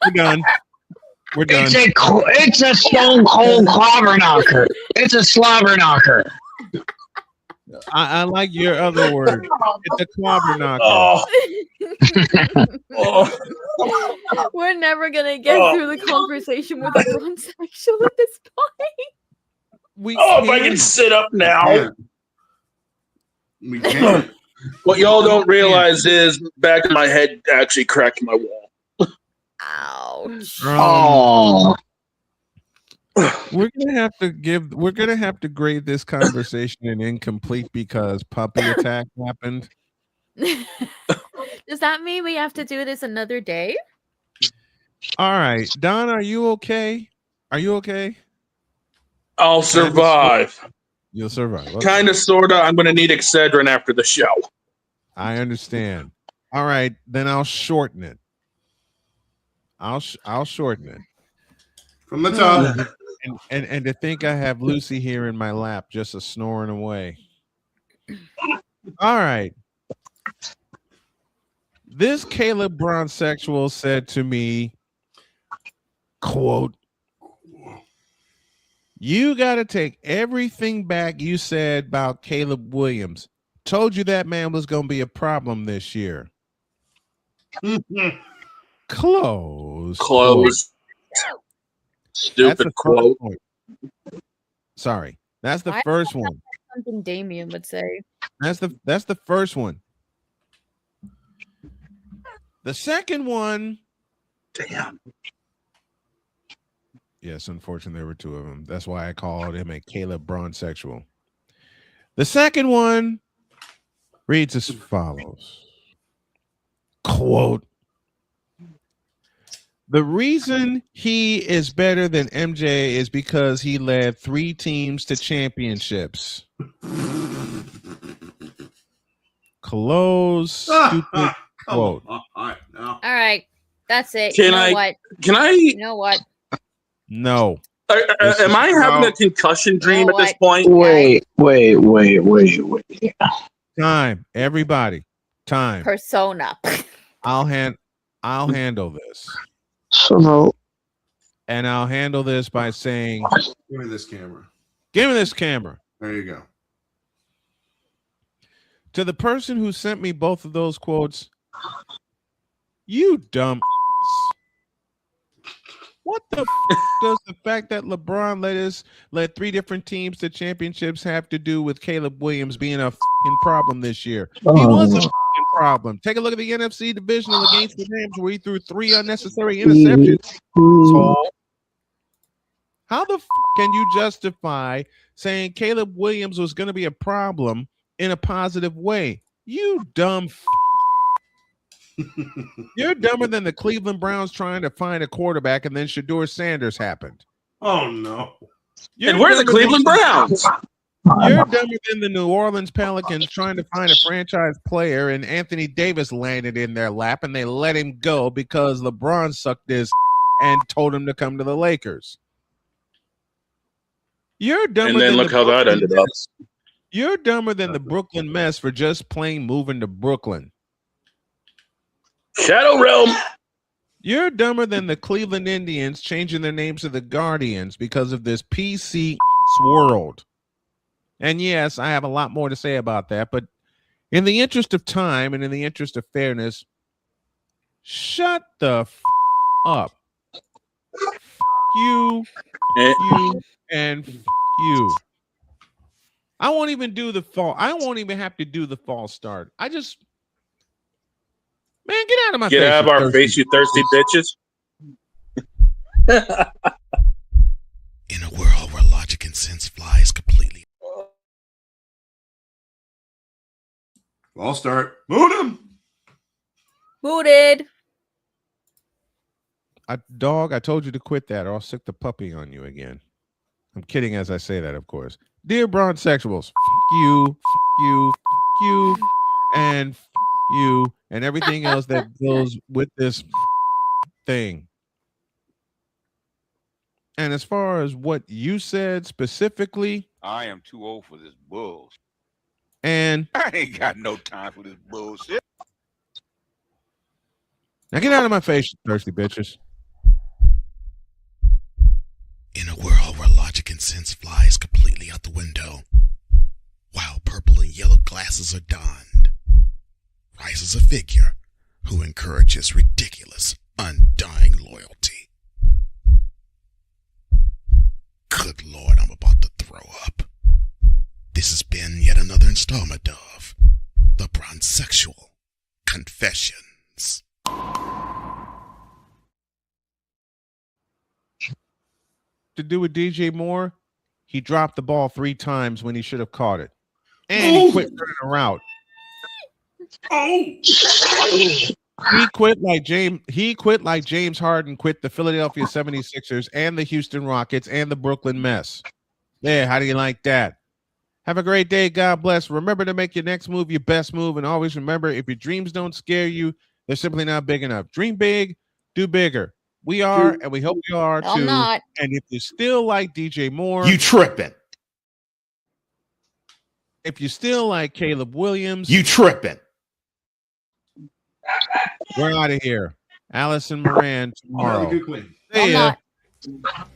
We're done. We're done. It's a stone cold clobber knocker. It's a slobber knocker. I like your other word. It's a clobber knocker. We're never gonna get through the conversation with a bronzexual at this point. If I can sit up now. We can. What y'all don't realize is back of my head actually cracked my wall. Ouch. We're gonna have to grade this conversation an incomplete because puppy attack happened. Does that mean we have to do this another day? All right, Don, are you okay? Are you okay? I'll survive. You'll survive. Okay. Kind of, sort of. I'm going to need Excedrin after the show. I understand. All right, then I'll shorten it. I'll shorten it from the top. And to think I have Lucy here in my lap, just a snoring away. All right. This Caleb Bronzexual said to me, quote, "You got to take everything back you said about Caleb Williams. Told you that man was going to be a problem this year." Close. Stupid quote. Sorry. That's the first one. Something Damien would say. That's the first one. The second one. Damn. Yes, unfortunately, there were two of them. That's why I called him a Caleb Bronzexual. The second one reads as follows. Quote, "The reason he is better than MJ is because he led 3 teams to championships." Close. Stupid quote. All right. That's it. Can I? You know what? No. Am I having a concussion dream at this point? Wait. Time, everybody. Time. Persona. I'll handle this. So and I'll handle this by saying, "Give me this camera. Give me this camera." There you go. To the person who sent me both of those quotes, you dumb. What the does the fact that LeBron led 3 different teams to championships have to do with Caleb Williams being a problem this year? He was a problem. Take a look at the NFC divisional against the Rams where he threw 3 unnecessary interceptions. So, how the can you justify saying Caleb Williams was going to be a problem in a positive way? You dumb. You're dumber than the Cleveland Browns trying to find a quarterback and then Shedeur Sanders happened. Oh, no. And we're the Cleveland Browns. You're dumber than the New Orleans Pelicans trying to find a franchise player and Anthony Davis landed in their lap and they let him go because LeBron sucked his and told him to come to the Lakers. You're dumber and then than look how that ended up. You're dumber than the Brooklyn Mets for just plain moving to Brooklyn. Shadow Realm. You're dumber than the Cleveland Indians changing their names to the Guardians because of this PC swirled. And yes, I have a lot more to say about that, but in the interest of time and in the interest of fairness, shut the up. You, and you. I won't even do the fall. I won't even have to do the false start. Man, get out of my face. Get out of our face, you thirsty bitches. In a world where logic and sense flies completely. I'll start. Moot him. Booted. Dog, I told you to quit that or I'll sick the puppy on you again. I'm kidding as I say that, of course. Dear Bronzexuals, you, and you, and everything else that goes with this thing. And as far as what you said specifically, I am too old for this bullshit. And I ain't got no time for this bullshit. Now get out of my face, you thirsty bitches. In a world where logic and sense flies completely out the window, while purple and as a figure who encourages ridiculous, undying loyalty. Good Lord, I'm about to throw up. This has been yet another installment of The Bronzexual Confessions. To do with DJ Moore, he dropped the ball 3 times when he should have caught it. And he quit running a route. He quit like James Harden quit the Philadelphia 76ers and the Houston Rockets and the Brooklyn Mess. There, how do you like that? Have a great day. God bless. Remember to make your next move your best move. And always remember, if your dreams don't scare you, they're simply not big enough. Dream big, do bigger. We are, and we hope you are too. I'm not. And if you still like DJ Moore, You tripping. if you still like Caleb Williams, You tripping. we're out of here. Allison Moran tomorrow. Good queen. See ya. not.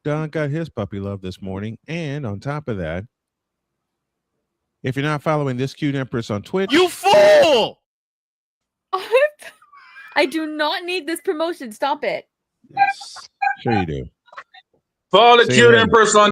Don got his puppy love this morning. And on top of that, if you're not following this cute empress on Twitch, You fool! I do not need this promotion. Stop it. Yes. Sure you do. Follow the See you cute later. empress on